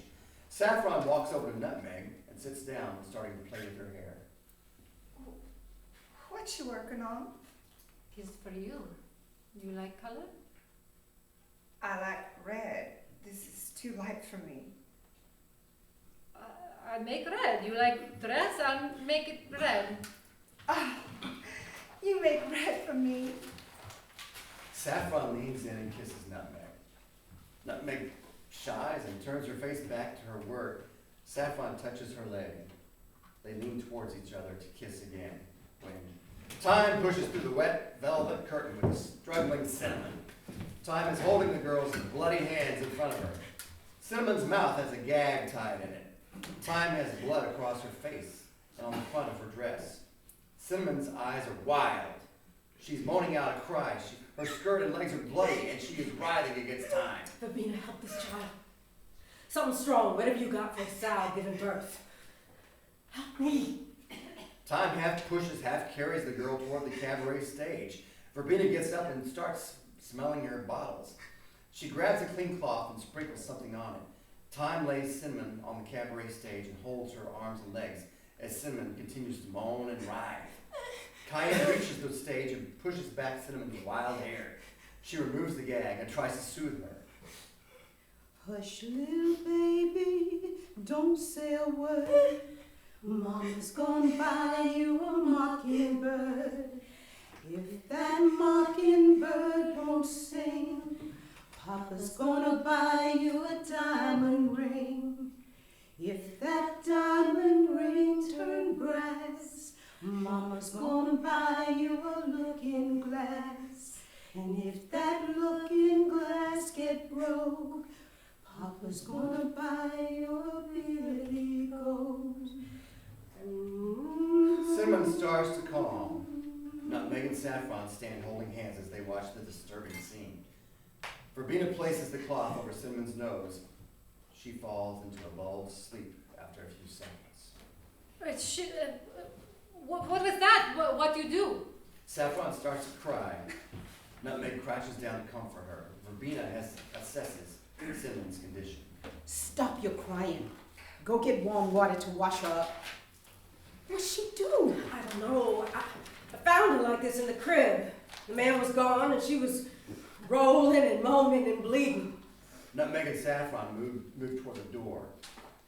Saffron walks over to Nutmeg and sits down, starting to play with her hair. What you working on? Is for you. You like color? I like red. This is too light for me. I make red. You like dress? I'll make it red. Ah, you make red for me. Saffron leans in and kisses Nutmeg. Nutmeg shies and turns her face back to her work. Saffron touches her leg. They lean towards each other to kiss again. When Time pushes through the wet velvet curtain with a struggling Cinnamon. Time is holding the girl's bloody hands in front of her. Cinnamon's mouth has a gag tied in it. Time has blood across her face and on the front of her dress. Cinnamon's eyes are wild. She's moaning out a cry. Her skirt and legs are bloody, and she is writhing against Time. Verbena, help this child. Something strong, whatever you got for a sow giving birth. Help me. Time half pushes, half carries the girl toward the cabaret stage. Verbena gets up and starts smelling her bottles. She grabs a clean cloth and sprinkles something on it. Time lays Cinnamon on the cabaret stage and holds her arms and legs as Cinnamon continues to moan and writhe. Cayenne reaches the stage and pushes back Cinnamon's wild hair. She removes the gag and tries to soothe her. Hush, little baby, don't say a word. Mama's gonna buy you a mockingbird. If that mockingbird won't sing, Papa's gonna buy you a diamond ring. If that diamond ring turn brass, Mama's gonna buy you a looking glass. And if that looking glass get broke, Papa's gonna buy you a billy goat. Cinnamon starts to calm. Nutmeg and Saffron stand holding hands as they watch the disturbing scene. Verbena places the cloth over Cinnamon's nose. She falls into a lulled sleep after a few seconds. What was that? What you do? Saffron starts to cry. Nutmeg crouches down to comfort her. Verbena assesses Cinnamon's condition. Stop your crying. Go get warm water to wash her up. What'd she do? I don't know. I found her like this in the crib. The man was gone and she was rolling and moaning and bleeding. Nutmeg and Saffron move toward the door.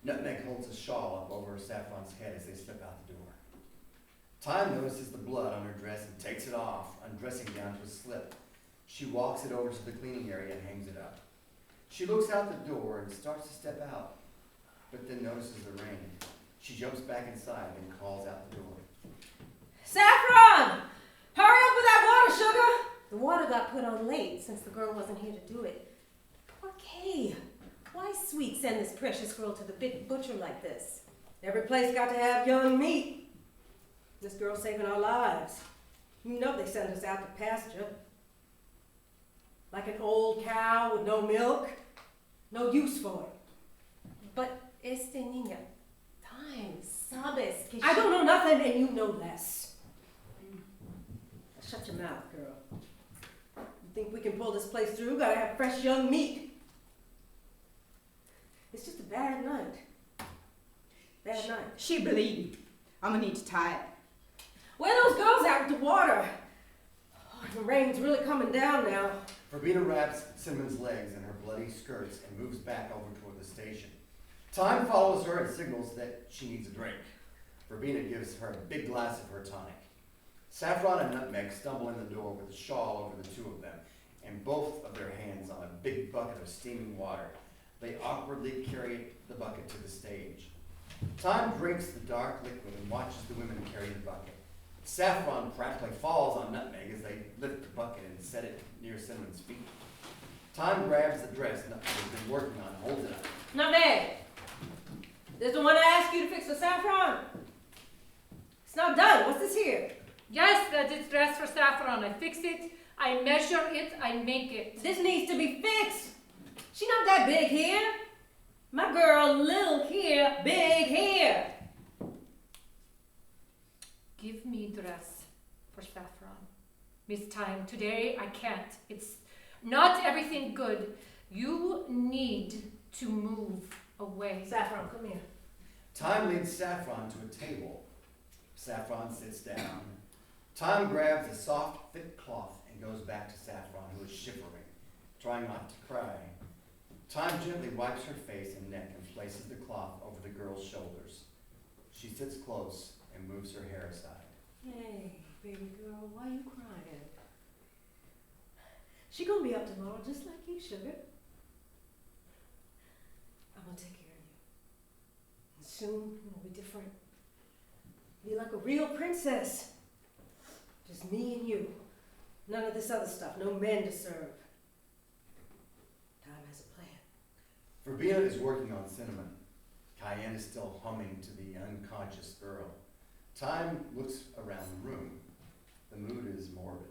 Nutmeg holds a shawl up over Saffron's head as they slip out the door. Time notices the blood on her dress and takes it off, undressing down to a slip. She walks it over to the cleaning area and hangs it up. She looks out the door and starts to step out, but then notices the rain. She jumps back inside and calls out the door. Saffron! Hurry up with that water, sugar! The water got put on late since the girl wasn't here to do it. Poor Kay. Why Sweet send this precious girl to the big butcher like this? Every place got to have young meat. This girl's saving our lives. You know they send us out to pasture. Like an old cow with no milk. No use for it. But niña, Time, sabes que I don't know nothing and you know less. Shut your mouth, girl. You think we can pull this place through? Gotta have fresh young meat. It's just a bad night. Bad night. She bleeding. I'm gonna need to tie it. Where are those girls at with the water? Oh, the rain's really coming down now. Verbena wraps Cinnamon's legs in her bloody skirts and moves back over toward the station. Time follows her and signals that she needs a drink. Verbena gives her a big glass of her tonic. Saffron and Nutmeg stumble in the door with a shawl over the two of them, and both of their hands on a big bucket of steaming water. They awkwardly carry the bucket to the stage. Time drinks the dark liquid and watches the women carry the bucket. Saffron practically falls on Nutmeg as they lift the bucket and set it near Cinnamon's feet. Time grabs the dress Nutmeg has been working on and holds it up. Nutmeg! This the one I asked you to fix the saffron? It's not done. What's this here? Yes, that is dress for Saffron. I fix it, I measure it, I make it. This needs to be fixed. She not that big here. My girl, little here, big here. Give me dress for Saffron. Miss Time, today I can't. It's not everything good. You need to move away. Saffron, come here. Time leads Saffron to a table. Saffron sits down. Time grabs a soft, thick cloth and goes back to Saffron, who is shivering, trying not to cry. Time gently wipes her face and neck and places the cloth over the girl's shoulders. She sits close and moves her hair aside. Hey, baby girl, why you crying? She gonna be up tomorrow just like you, sugar. I'm gonna take care of you. And soon it'll be different. Be like a real princess. Just me and you. None of this other stuff. No men to serve. Time has a plan. Verbena is working on Cinnamon. Cayenne is still humming to the unconscious girl. Time looks around the room. The mood is morbid.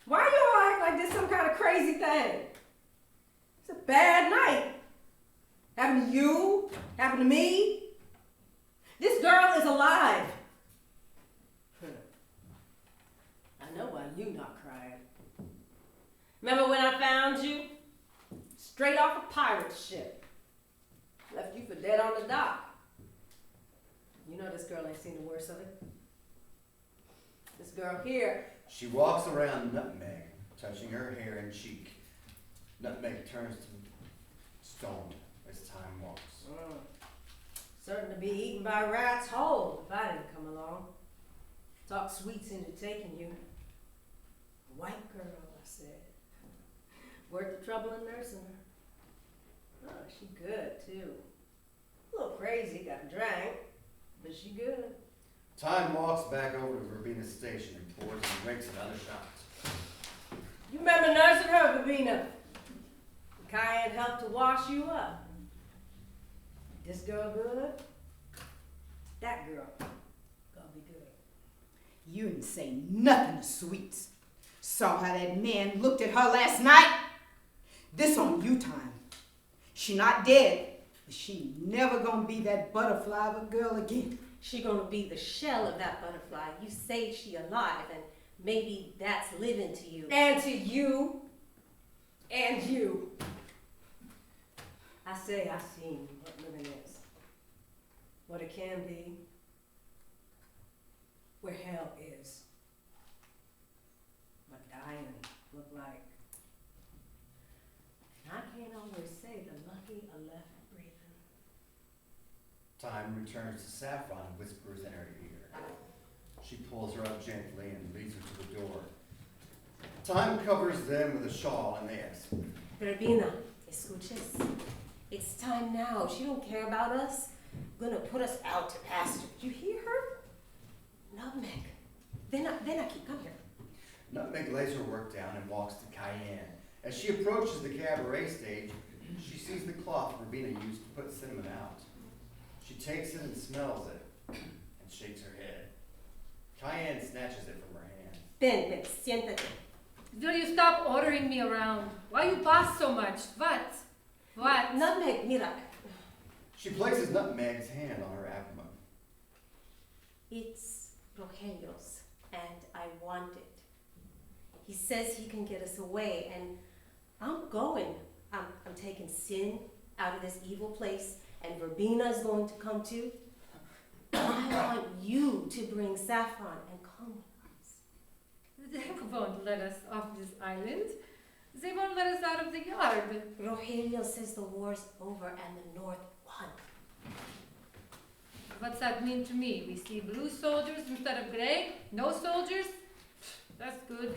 Why you all act like this some kind of crazy thing? It's a bad night. Happened to you, happened to me. This girl is alive. I know why you not crying. Remember when I found you? Straight off a pirate ship. Left you for dead on the dock. You know this girl ain't seen the worst of it. This girl here. She walks around Nutmeg, touching her hair and cheek. Nutmeg turns to stone as Time walks. Certain to be eaten by rats whole if I didn't come along. Talk sweets into taking you. A white girl, I said. Worth the trouble in nursing her. Oh, she good too. A little crazy, got drank, but she good. Time walks back over to Verbena's station and pours and drinks another shot. You remember nursing her, Verbena? Cayenne helped to wash you up. This girl good? That girl gonna be good. You didn't say nothing to Sweets. Saw how that man looked at her last night? This on you, Time. She not dead, but she never gonna be that butterfly of a girl again. She gonna be the shell of that butterfly. You say she alive, and maybe that's living to you. And to you. And you. I say I seen what living is. What it can be. Where hell is. What dying look like. And I can't always say the lucky are left breathing. Time returns to Saffron and whispers in her ear. She pulls her up gently and leads her to the door. Time covers them with a shawl and they exit. Verbena, escuches? It's time now. She don't care about us. Gonna put us out to pasture. Did you hear her? Nutmeg. Ven aquí, come here. Nutmeg lays her work down and walks to Cayenne. As she approaches the cabaret stage, she sees the cloth Verbena used to put Cinnamon out. She takes it and smells it and shakes her head. Cayenne snatches it from her hand. Ven, siéntate. Will you stop ordering me around? Why you boss so much? What? What? Nutmeg, mira. She places Nutmeg's hand on her abdomen. It's Rogelio's. and I want it. He says he can get us away, and I'm going. I'm taking Sin out of this evil place, and Verbena is going to come too. I want you to bring Saffron and come with us. They won't let us off this island. They won't let us out of the yard. Rogelio says the war's over and the North won. What's that mean to me? We see blue soldiers instead of gray? No soldiers? That's good.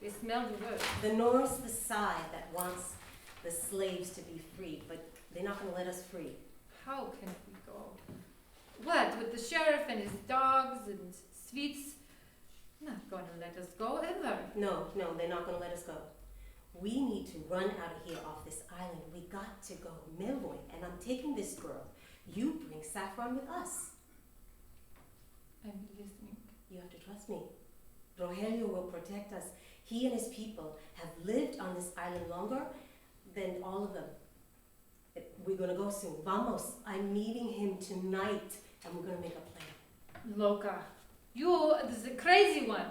They smell the worst. The North's the side that wants the slaves to be free, but they're not going to let us free. How can we go? What, with the sheriff and his dogs and sweets? Not gonna let us go ever. No, they're not going to let us go. We need to run out of here off this island. We got to go. Melvoy, and I'm taking this girl. You bring Saffron with us. I'm listening. You have to trust me. Rogelio will protect us. He and his people have lived on this island longer than all of them. We're going to go soon. Vamos. I'm meeting him tonight, and we're going to make a plan. Loca, you, this is a crazy one.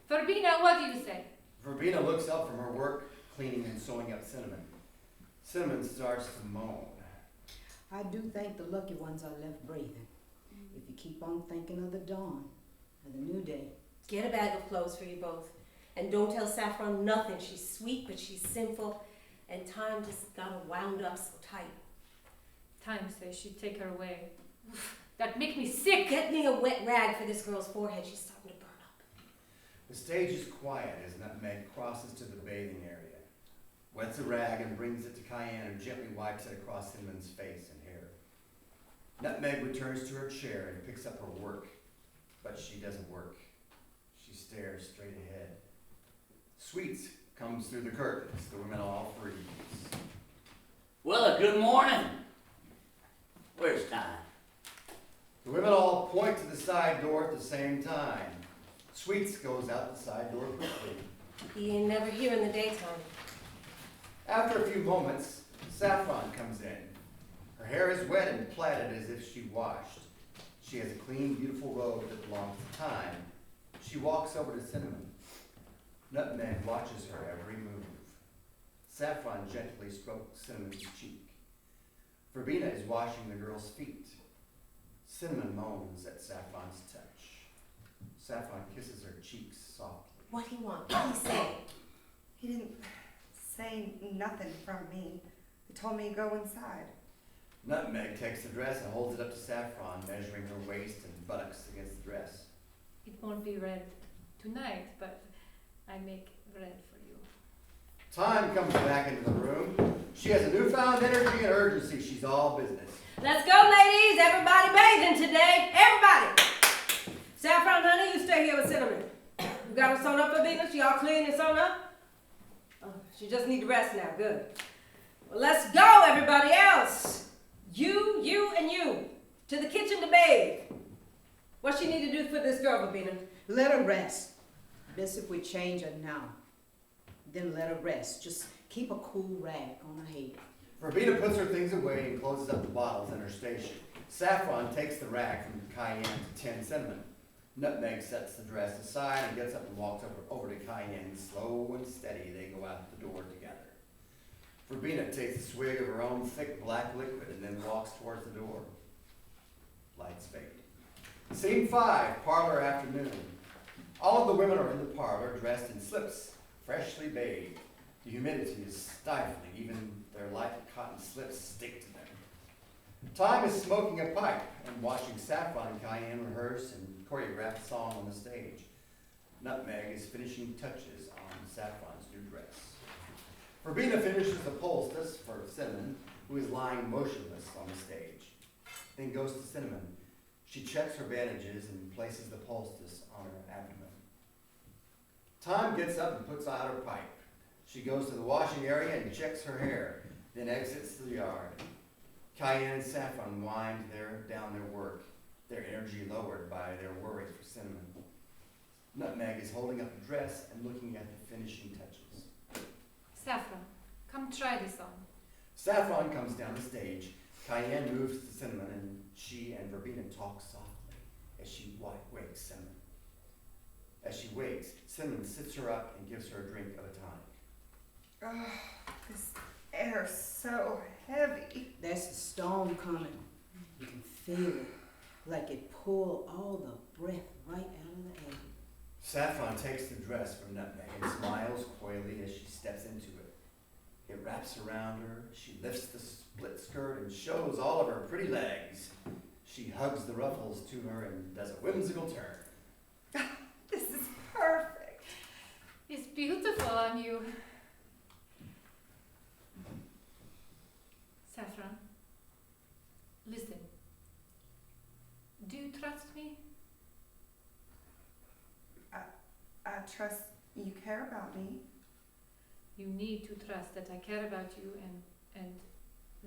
Verbena, what do you say? Verbena looks up from her work, cleaning and sewing up Cinnamon. Cinnamon starts to moan. I do think the lucky ones are left breathing. If you keep on thinking of the dawn, of the new day. Get a bag of clothes for you both. And don't tell Saffron nothing. She's sweet, but she's sinful. And time just got her wound up so tight. Time says she'd take her away. That make me sick. Get me a wet rag for this girl's forehead. She's starting to burn up. The stage is quiet as Nutmeg crosses to the bathing area, wets a rag and brings it to Cayenne, who gently wipes it across Cinnamon's face and hair. Nutmeg returns to her chair and picks up her work, but she doesn't work. She stares straight ahead. Sweets comes through the curtains. The women all freeze. Well, good morning. Where's Time? The women all point to the side door at the same time. Sweets goes out the side door quickly. He ain't never here in the daytime. After a few moments, Saffron comes in. Her hair is wet and plaited as if she washed. She has a clean, beautiful robe that belongs to Time. She walks over to Cinnamon. Nutmeg watches her every move. Saffron gently strokes Cinnamon's cheek. Verbena is washing the girl's feet. Cinnamon moans at Saffron's touch. Saffron kisses her cheeks softly. What do you want? What did he say? He didn't say nothing from me. He told me to go inside. Nutmeg takes the dress and holds it up to Saffron, measuring her waist and buttocks against the dress. It won't be red tonight, but I make red for you. Time comes back into the room. She has a newfound energy and urgency. She's all business. Let's go, ladies. Everybody bathing today. Everybody. Saffron, honey, you stay here with Cinnamon. You got her sewn up, Verbena? She all clean and sewn up? Oh, she just need to rest now. Good. Well, let's go, everybody else. You, and you. To the kitchen to bathe. What she need to do for this girl, Verbena? Let her rest. Best if we change her now. Then let her rest. Just keep a cool rag on her head. Verbena puts her things away and closes up the bottles in her station. Saffron takes the rag from Cayenne to tend Cinnamon. Nutmeg sets the dress aside and gets up and walks over to Cayenne. Slow and steady, they go out the door together. Verbena takes a swig of her own thick black liquid and then walks towards the door. Lights fade. Scene 5, parlor afternoon. All of the women are in the parlor, dressed in slips, freshly bathed. The humidity is stifling, even their light cotton slips stick to them. Time is smoking a pipe and watching Saffron and Cayenne rehearse and choreograph a song on the stage. Nutmeg is finishing touches on Saffron's new dress. Verbena finishes the poultice for Cinnamon, who is lying motionless on the stage. Then goes to Cinnamon. She checks her bandages and places the poultice on her abdomen. Time gets up and puts out her pipe. She goes to the washing area and checks her hair, then exits the yard. Cayenne and Saffron wind down their work, their energy lowered by their worry for Cinnamon. Nutmeg is holding up the dress and looking at the finishing touches. Saffron, come try this on. Saffron comes down the stage. Cayenne moves to Cinnamon, and she and Verbena talk softly as she wakes Cinnamon. As she waits, Cinnamon sits her up and gives her a drink of a tonic. Oh, this air's so heavy. That's the storm coming. You can feel it, like it pulled all the breath right out of the air. Saffron takes the dress from Nutmeg and smiles coyly as she steps into it. It wraps around her, she lifts the split skirt and shows all of her pretty legs. She hugs the ruffles to her and does a whimsical turn. This is perfect. It's beautiful on you. Saffron, listen. Do you trust me? I trust you care about me. You need to trust that I care about you and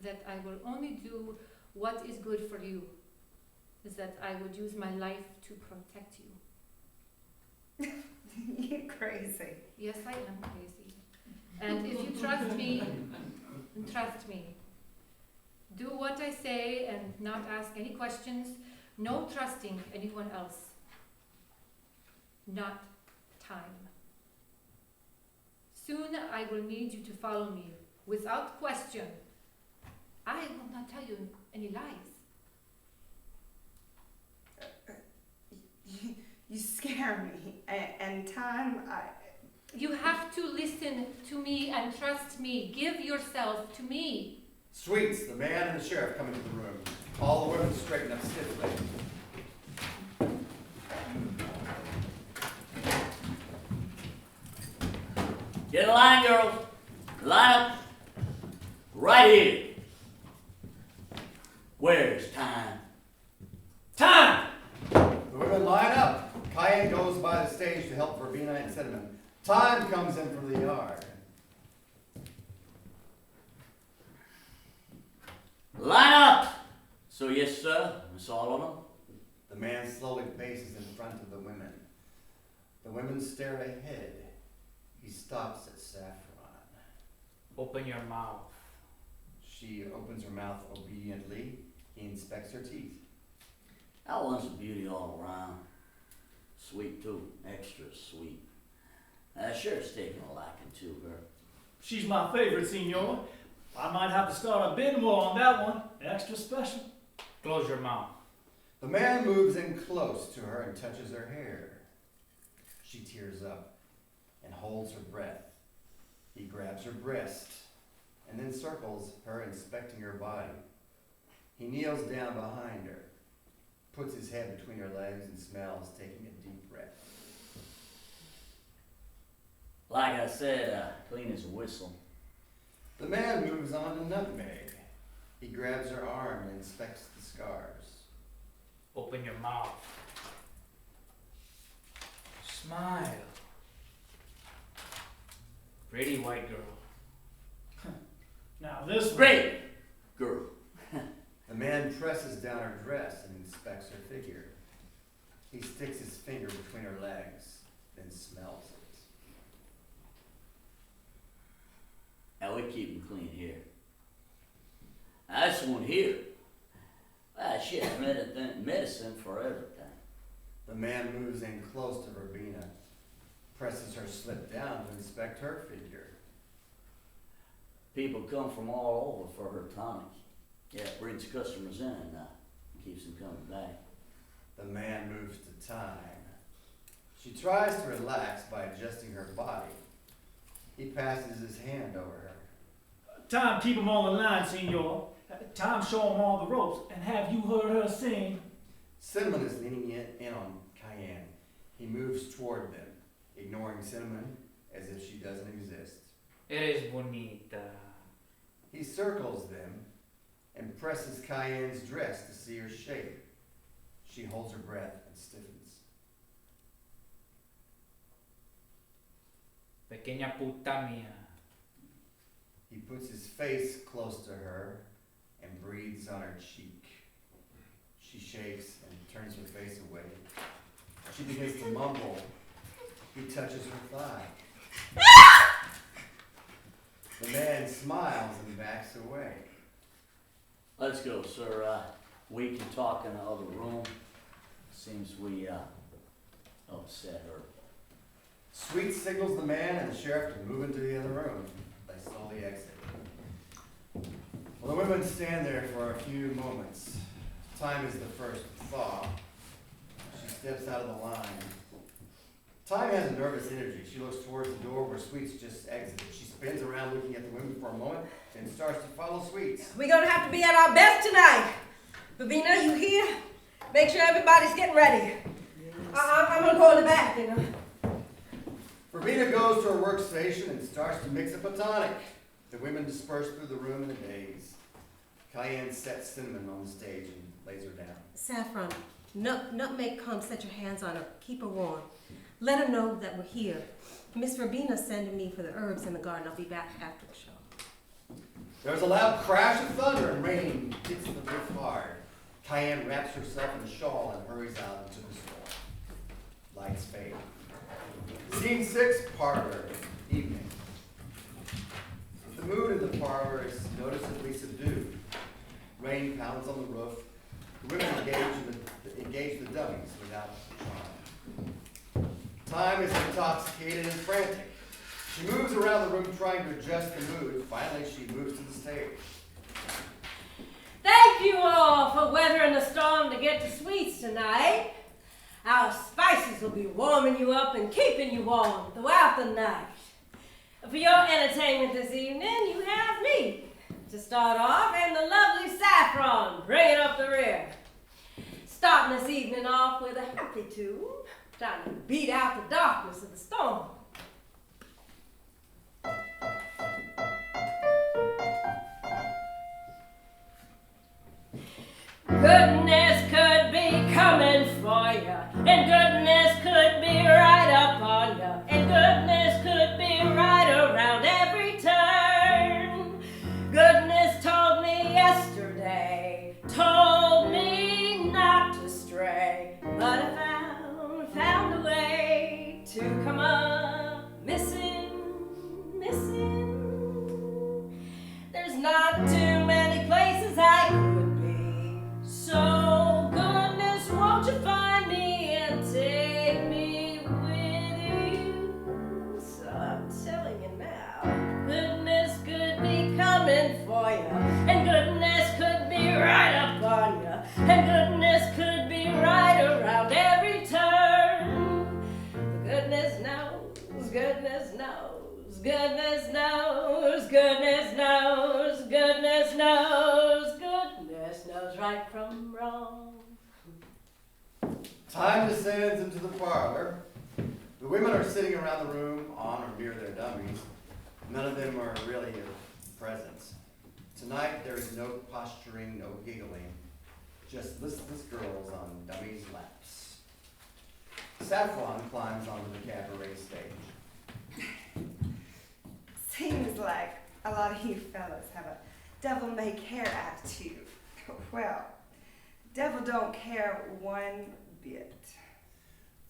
that I will only do what is good for you. Is that I would use my life to protect you. You're crazy. Yes, I am crazy. And if you trust me, then trust me. Do what I say and not ask any questions. No trusting anyone else. Not time. Soon I will need you to follow me without question. I will not tell you any lies. You scare me. And time, You have to listen to me and trust me. Give yourself to me. Sweets, the man and the sheriff come into the room. All the women straighten up stiffly. Get in line, girls. Line up. Right here. Where's time? Time! The women line up. Cayenne goes by the stage to help Verbena and Cinnamon. Time comes in from the yard. Line up! So yes, sir, Miss all of them. The man slowly paces in front of the women. The women stare ahead. He stops at Saffron. Open your mouth. She opens her mouth obediently. He inspects her teeth. That one's a beauty all around. Sweet too, extra sweet. Sure taking a liking to her. She's my favorite, senor. I might have to start a bidding war on that one. Extra special. Close your mouth. The man moves in close to her and touches her hair. She tears up and holds her breath. He grabs her breast and then circles her, inspecting her body. He kneels down behind her, puts his head between her legs and smells, taking a deep breath. Like I said, clean as a whistle. The man moves on to Nutmeg. He grabs her arm and inspects the scars. Open your mouth. Smile. Pretty white girl. Now this one. Great girl. The man presses down her dress and inspects her figure. He sticks his finger between her legs, then smells it. Now we keep them clean here. This one here. She has medicine for everything. The man moves in close to Verbena, presses her slip down to inspect her figure. People come from all over for her tonic. Yeah, it brings customers in and keeps them coming back. The man moves to Time. She tries to relax by adjusting her body. He passes his hand over her. Time keep 'em on the line, senor. Time show 'em all the ropes. And have you heard her sing? Cinnamon is leaning in on Cayenne. He moves toward them, ignoring Cinnamon as if she doesn't exist. Eres bonita. He circles them and presses Cayenne's dress to see her shape. She holds her breath and stiffens. Pequeña puta mía. He puts his face close to her and breathes on her cheek. She shakes and turns her face away. She begins to mumble. He touches her thigh. The man smiles and backs away. Let's go, sir. We can talk in the other room. Seems we upset her. Sweet signals the man and the sheriff to move into the other room. They slowly exit. Well, the women stand there for a few moments. Time is the first thaw. She steps out of the line. Time has a nervous energy. She looks towards the door where Sweets just exited. She spins around looking at the women for a moment and starts to follow Sweets. We're gonna have to be at our best tonight. Babina, you here? Make sure everybody's getting ready. I'm gonna go in the back, you know. Verbena goes to her workstation and starts to mix up a tonic. The women disperse through the room in a daze. Cayenne sets Cinnamon on the stage and lays her down. Saffron, nutmeg, come set your hands on her. Keep her warm. Let her know that we're here. Miss Verbina's sending me for the herbs in the garden. I'll be back after the show. There's a loud crash of thunder and rain hits the roof hard. Cayenne wraps herself in a shawl and hurries out into the storm. Lights fade. Scene 6, parlor, evening. The mood in the parlor is noticeably subdued. Rain pounds on the roof. The women engage the dummies without charm. Time is intoxicated and frantic. She moves around the room trying to adjust the mood. Finally, she moves to the stage. Thank you all for weathering the storm to get to Sweets tonight. Our spices will be warming you up and keeping you warm throughout the night. For your entertainment this evening, you have me to start off, and the lovely Saffron bringing up the rear. Starting this evening off with a happy tune, trying to beat out the darkness of the storm. Goodness could be coming for ya, and goodness could be right up on ya, and goodness could be right around every turn. Goodness told me yesterday, told me not to stray, but I found a way to come up missing. There's not too many places I could be, so goodness, won't you find me and take me with you? So I'm telling you now, goodness could be coming for you, and goodness could be right up on you, and goodness could be right around every turn. But goodness knows, goodness knows, goodness knows, goodness knows, goodness knows, goodness knows right from wrong. Time descends into the parlor. The women are sitting around the room on or near their dummies. None of them are really a presence. Tonight there is no posturing, no giggling, just listless girls on dummies' laps. Saffron climbs onto the cabaret stage. Seems like a lot of you fellas have a devil-may-care attitude. Well, devil don't care one bit.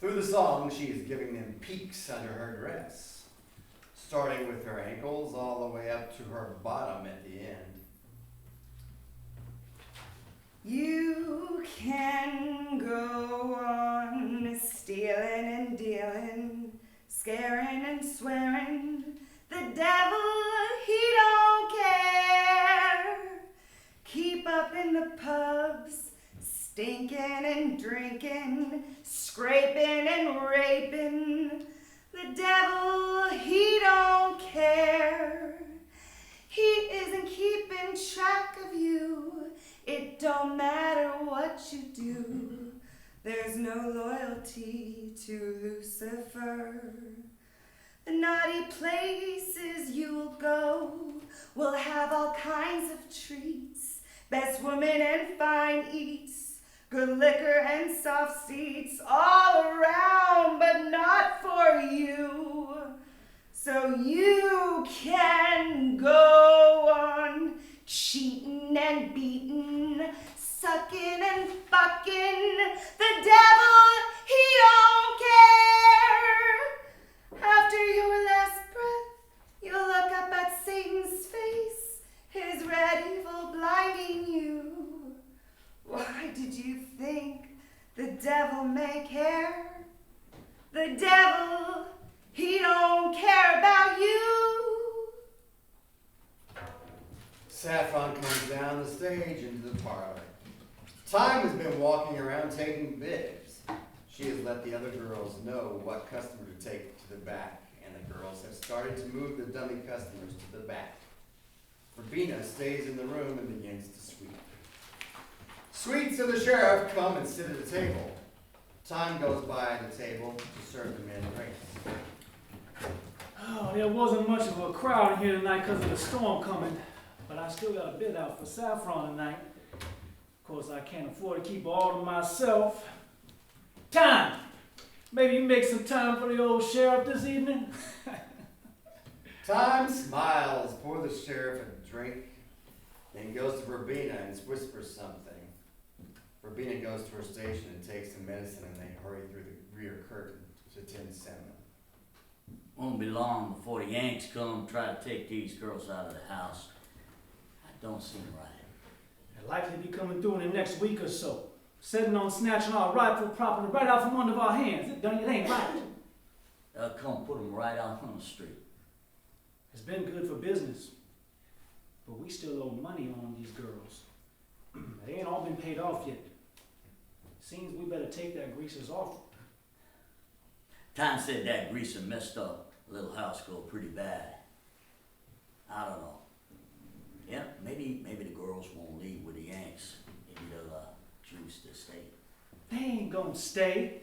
Through the song, she is giving them peeks under her dress, starting with her ankles all the way up to her bottom at the end. You can go on stealing and dealing, scaring and swearing. The devil, he don't care. Keep up in the pubs, stinking and drinking, scraping and raping. The devil, he don't care. He isn't keeping track of you. It don't matter what you do. There's no loyalty to Lucifer. The naughty places you'll go will have all kinds of treats. Best women and fine eats, good liquor and soft seats all around, but not for you. So you can go on cheating and beating, sucking and fucking. The devil, he don't care. After your last breath, you'll look up at Satan's face, his red evil blinding you. Why did you think the devil may care? The devil, he Saffron comes down the stage into the parlor. Time has been walking around taking bids. She has let the other girls know what customer to take to the back, and the girls have started to move the dummy customers to the back. Verbena stays in the room and begins to sweep. Sweets and the sheriff come and sit at the table. Time goes by at the table to serve the men drinks. Oh, there wasn't much of a crowd here tonight because of the storm coming, but I still got a bid out for Saffron tonight. Of course, I can't afford to keep all to myself. Time! Maybe you make some time for the old sheriff this evening? Time smiles, pours the sheriff a drink, then goes to Verbena and whispers something. Verbena goes to her station and takes some medicine, and they hurry through the rear curtain to attend Cinnamon. Won't be long before the Yanks come and try to take these girls out of the house. That don't seem right. They're likely to be coming through in the next week or so, setting on snatching our rightful property right out from under our hands. It ain't right. They'll come put them right out on the street. It's been good for business, but we still owe money on these girls. They ain't all been paid off yet. Seems we better take that greaser's offer. Time said that greaser messed up Little House Girl pretty bad. I don't know. Yeah, maybe the girls won't leave with the Yanks. Maybe they'll choose to stay. They ain't gonna stay.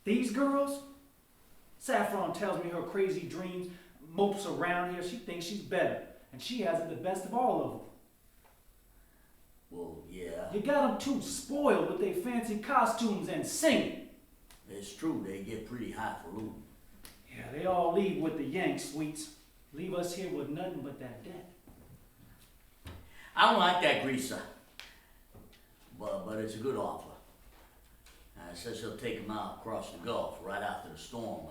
These girls? Saffron tells me her crazy dreams, mopes around here. She thinks she's better, and she has it the best of all of them. Well, yeah. You got them too spoiled with their fancy costumes and singing. It's true, they get pretty highfalutin. Yeah, they all leave with the Yanks, Sweets. Leave us here with nothing but that debt. I don't like that greaser. But it's a good offer. Says he'll take them out across the Gulf right after the storm.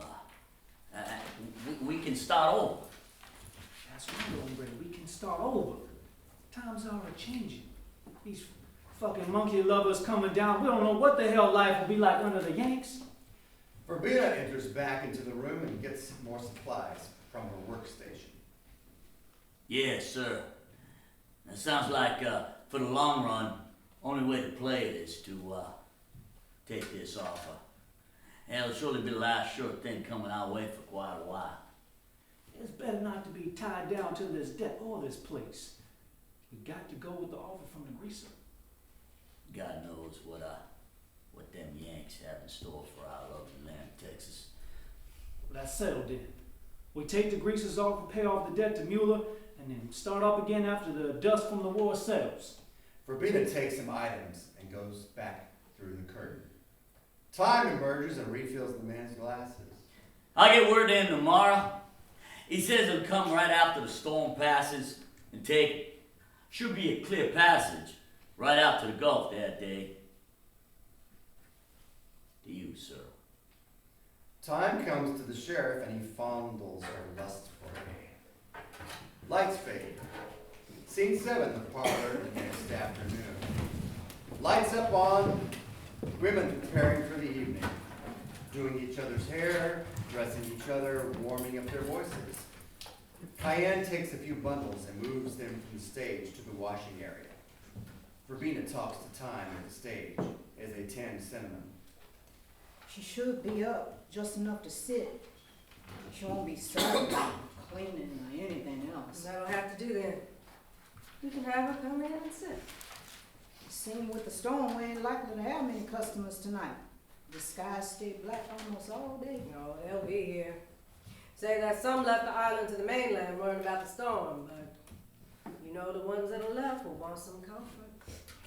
We can start over. That's right, hombre. We can start over. Times are a-changing. These fucking monkey lovers coming down. We don't know what the hell life will be like under the Yanks. Verbena enters back into the room and gets more supplies from her workstation. Yes, sir. That sounds like, for the long run, only way to play it is to take this offer. And it'll surely be the last sure thing coming our way for quite a while. It's better not to be tied down to this debt or this place. We got to go with the offer from the greaser. God knows what them Yanks have in store for our lovely land, Texas. That's settled then. We take the greasers off, pay off the debt to Mueller, and then start up again after the dust from the war settles. Verbena takes some items and goes back through the curtain. Time emerges and refills the man's glasses. I'll get word to him tomorrow. He says he'll come right after the storm passes and take it. Should be a clear passage right out to the Gulf that day. To you, sir. Time comes to the sheriff and he fondles her lustfully. Lights fade. Scene 7, the parlor the next afternoon. Lights up on, women preparing for the evening, doing each other's hair, dressing each other, warming up their voices. Cayenne takes a few bundles and moves them from the stage to the washing area. Verbena talks to Time at the stage as they tend Cinnamon. She should be up just enough to sit. She won't be serving, cleaning, or anything else. I don't have to do that. We can have her come in and sit. Seeing with the storm, we ain't likely to have many customers tonight. The skies stay black almost all day. No, they'll be here. Say that some left the island to the mainland worrying about the storm, but you know the ones that are left will want some comfort.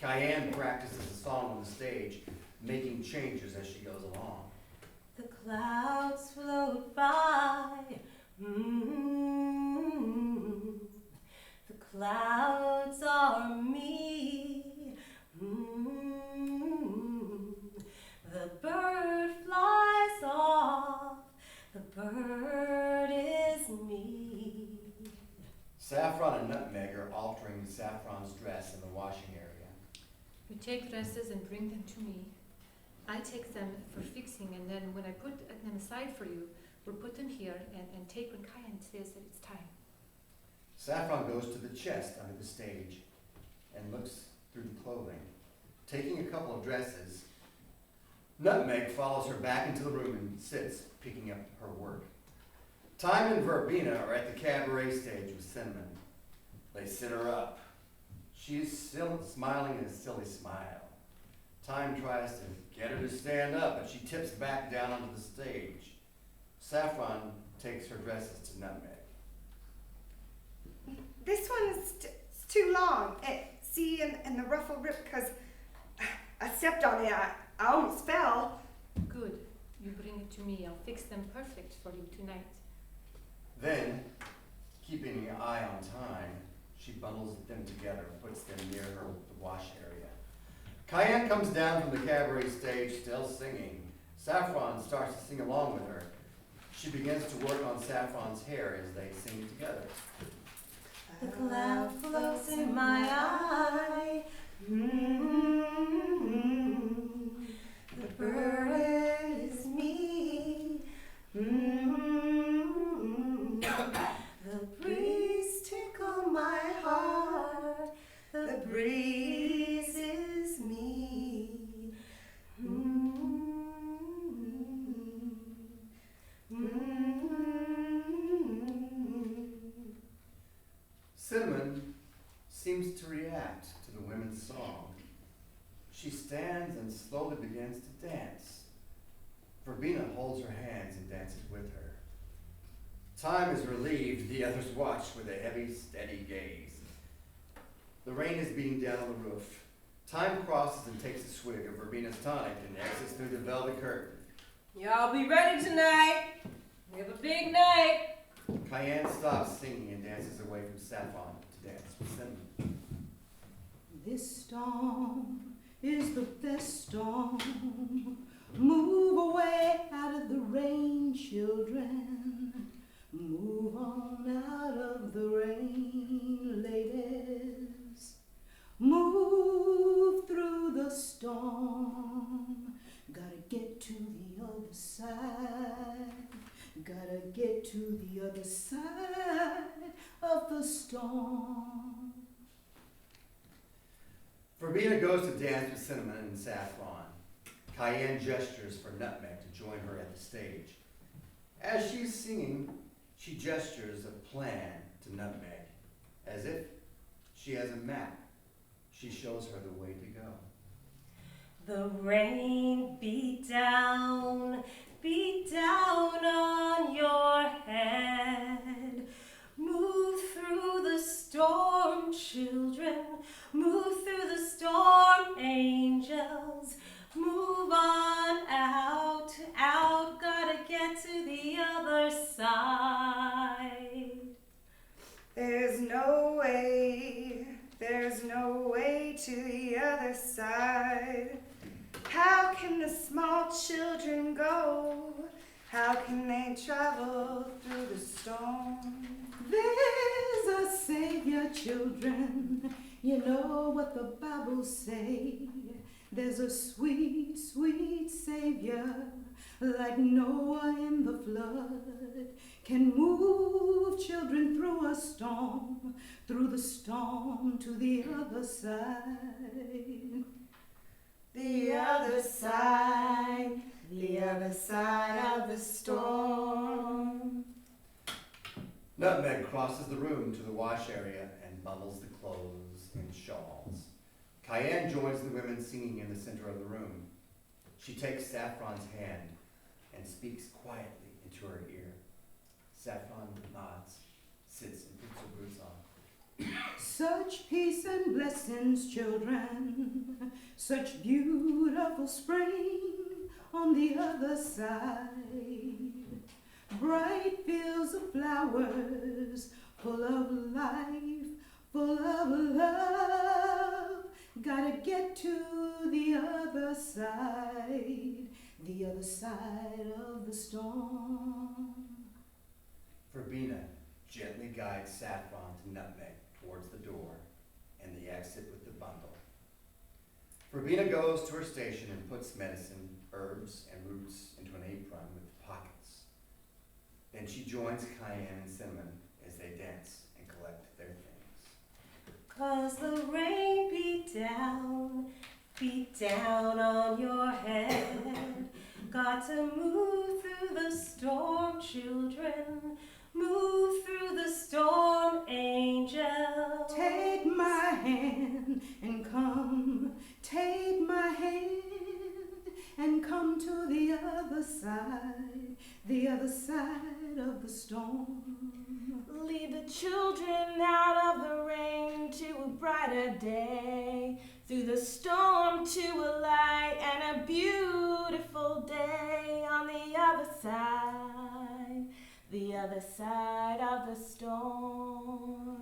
Cayenne practices a song on the stage, making changes as she goes along. The clouds float by. The clouds are me. The bird flies off. The bird is me. Saffron and Nutmeg are altering Saffron's dress in the washing area. You take dresses and bring them to me. I take them for fixing, and then when I put them aside for you, we'll put them here and take when Cayenne says that it's time. Saffron goes to the chest under the stage and looks through the clothing. Taking a couple of dresses, Nutmeg follows her back into the room and sits, picking up her work. Time and Verbena are at the cabaret stage with Cinnamon. They sit her up. She is still smiling a silly smile. Time tries to get her to stand up, but she tips back down onto the stage. Saffron takes her dresses to Nutmeg. This one's too long. See, and the ruffle ripped because I stepped on it. I almost fell. Good. You bring it to me. I'll fix them perfect for you tonight. Then, keeping an eye on Time, she bundles them together and puts them near her the wash area. Cayenne comes down from the cabaret stage, still singing. Saffron starts to sing along with her. She begins to work on Saffron's hair as they sing together. The cloud floats in my eye. The bird is me. The breeze tickle my heart. The breeze is me. Cinnamon seems to react to the women's song. She stands and slowly begins to dance. Verbena holds her hands and dances with her. Time is relieved, the others watch with a heavy, steady gaze. The rain is beating down on the roof. Time crosses and takes a swig of Verbena's tonic and exits through the velvet curtain. Y'all be ready tonight. We have a big night. Cayenne stops singing and dances away from Saffron to dance with Cinnamon. This storm is the best storm. Move away out of the rain, children. Move on out of the rain, ladies. Move through the storm. Gotta get to the other side. Gotta get to the other side of the storm. Verbena goes to dance with Cinnamon and Saffron. Cayenne gestures for Nutmeg to join her at the stage. As she's singing, she gestures a plan to Nutmeg, as if she has a map. She shows her the way to go. The rain beat down on your head. Move through the storm, children. Move through the storm, angels. Move on out, gotta get to the other side. There's no way to the other side. How can the small children go? How can they travel through the storm? There's a Savior, children. You know what the Bible say. There's a sweet, sweet Savior, like Noah in the flood, can move children through a storm, through the storm to the other side. The other side of the storm. Nutmeg crosses the room to the wash area and bundles the clothes in shawls. Cayenne joins the women singing in the center of the room. She takes Saffron's hand and speaks quietly into her ear. Saffron nods, sits, and puts her boots on. Such peace and blessings, children, such beautiful spring on the other side. Bright fields of flowers, full of life, full of love. Gotta get to the other side of the storm. Verbena gently guides Saffron to Nutmeg towards the door and the exit with the bundle. Verbena goes to her station and puts medicine, herbs, and roots into an apron with pockets. Then she joins Cayenne and Cinnamon as they dance and collect down on your head. Got to move through the storm, children. Move through the storm, angel. Take my hand and come. Take my hand and come to the other side of the storm. Lead the children out of the rain to a brighter day, through the storm to a light and a beautiful day on the other side of the storm.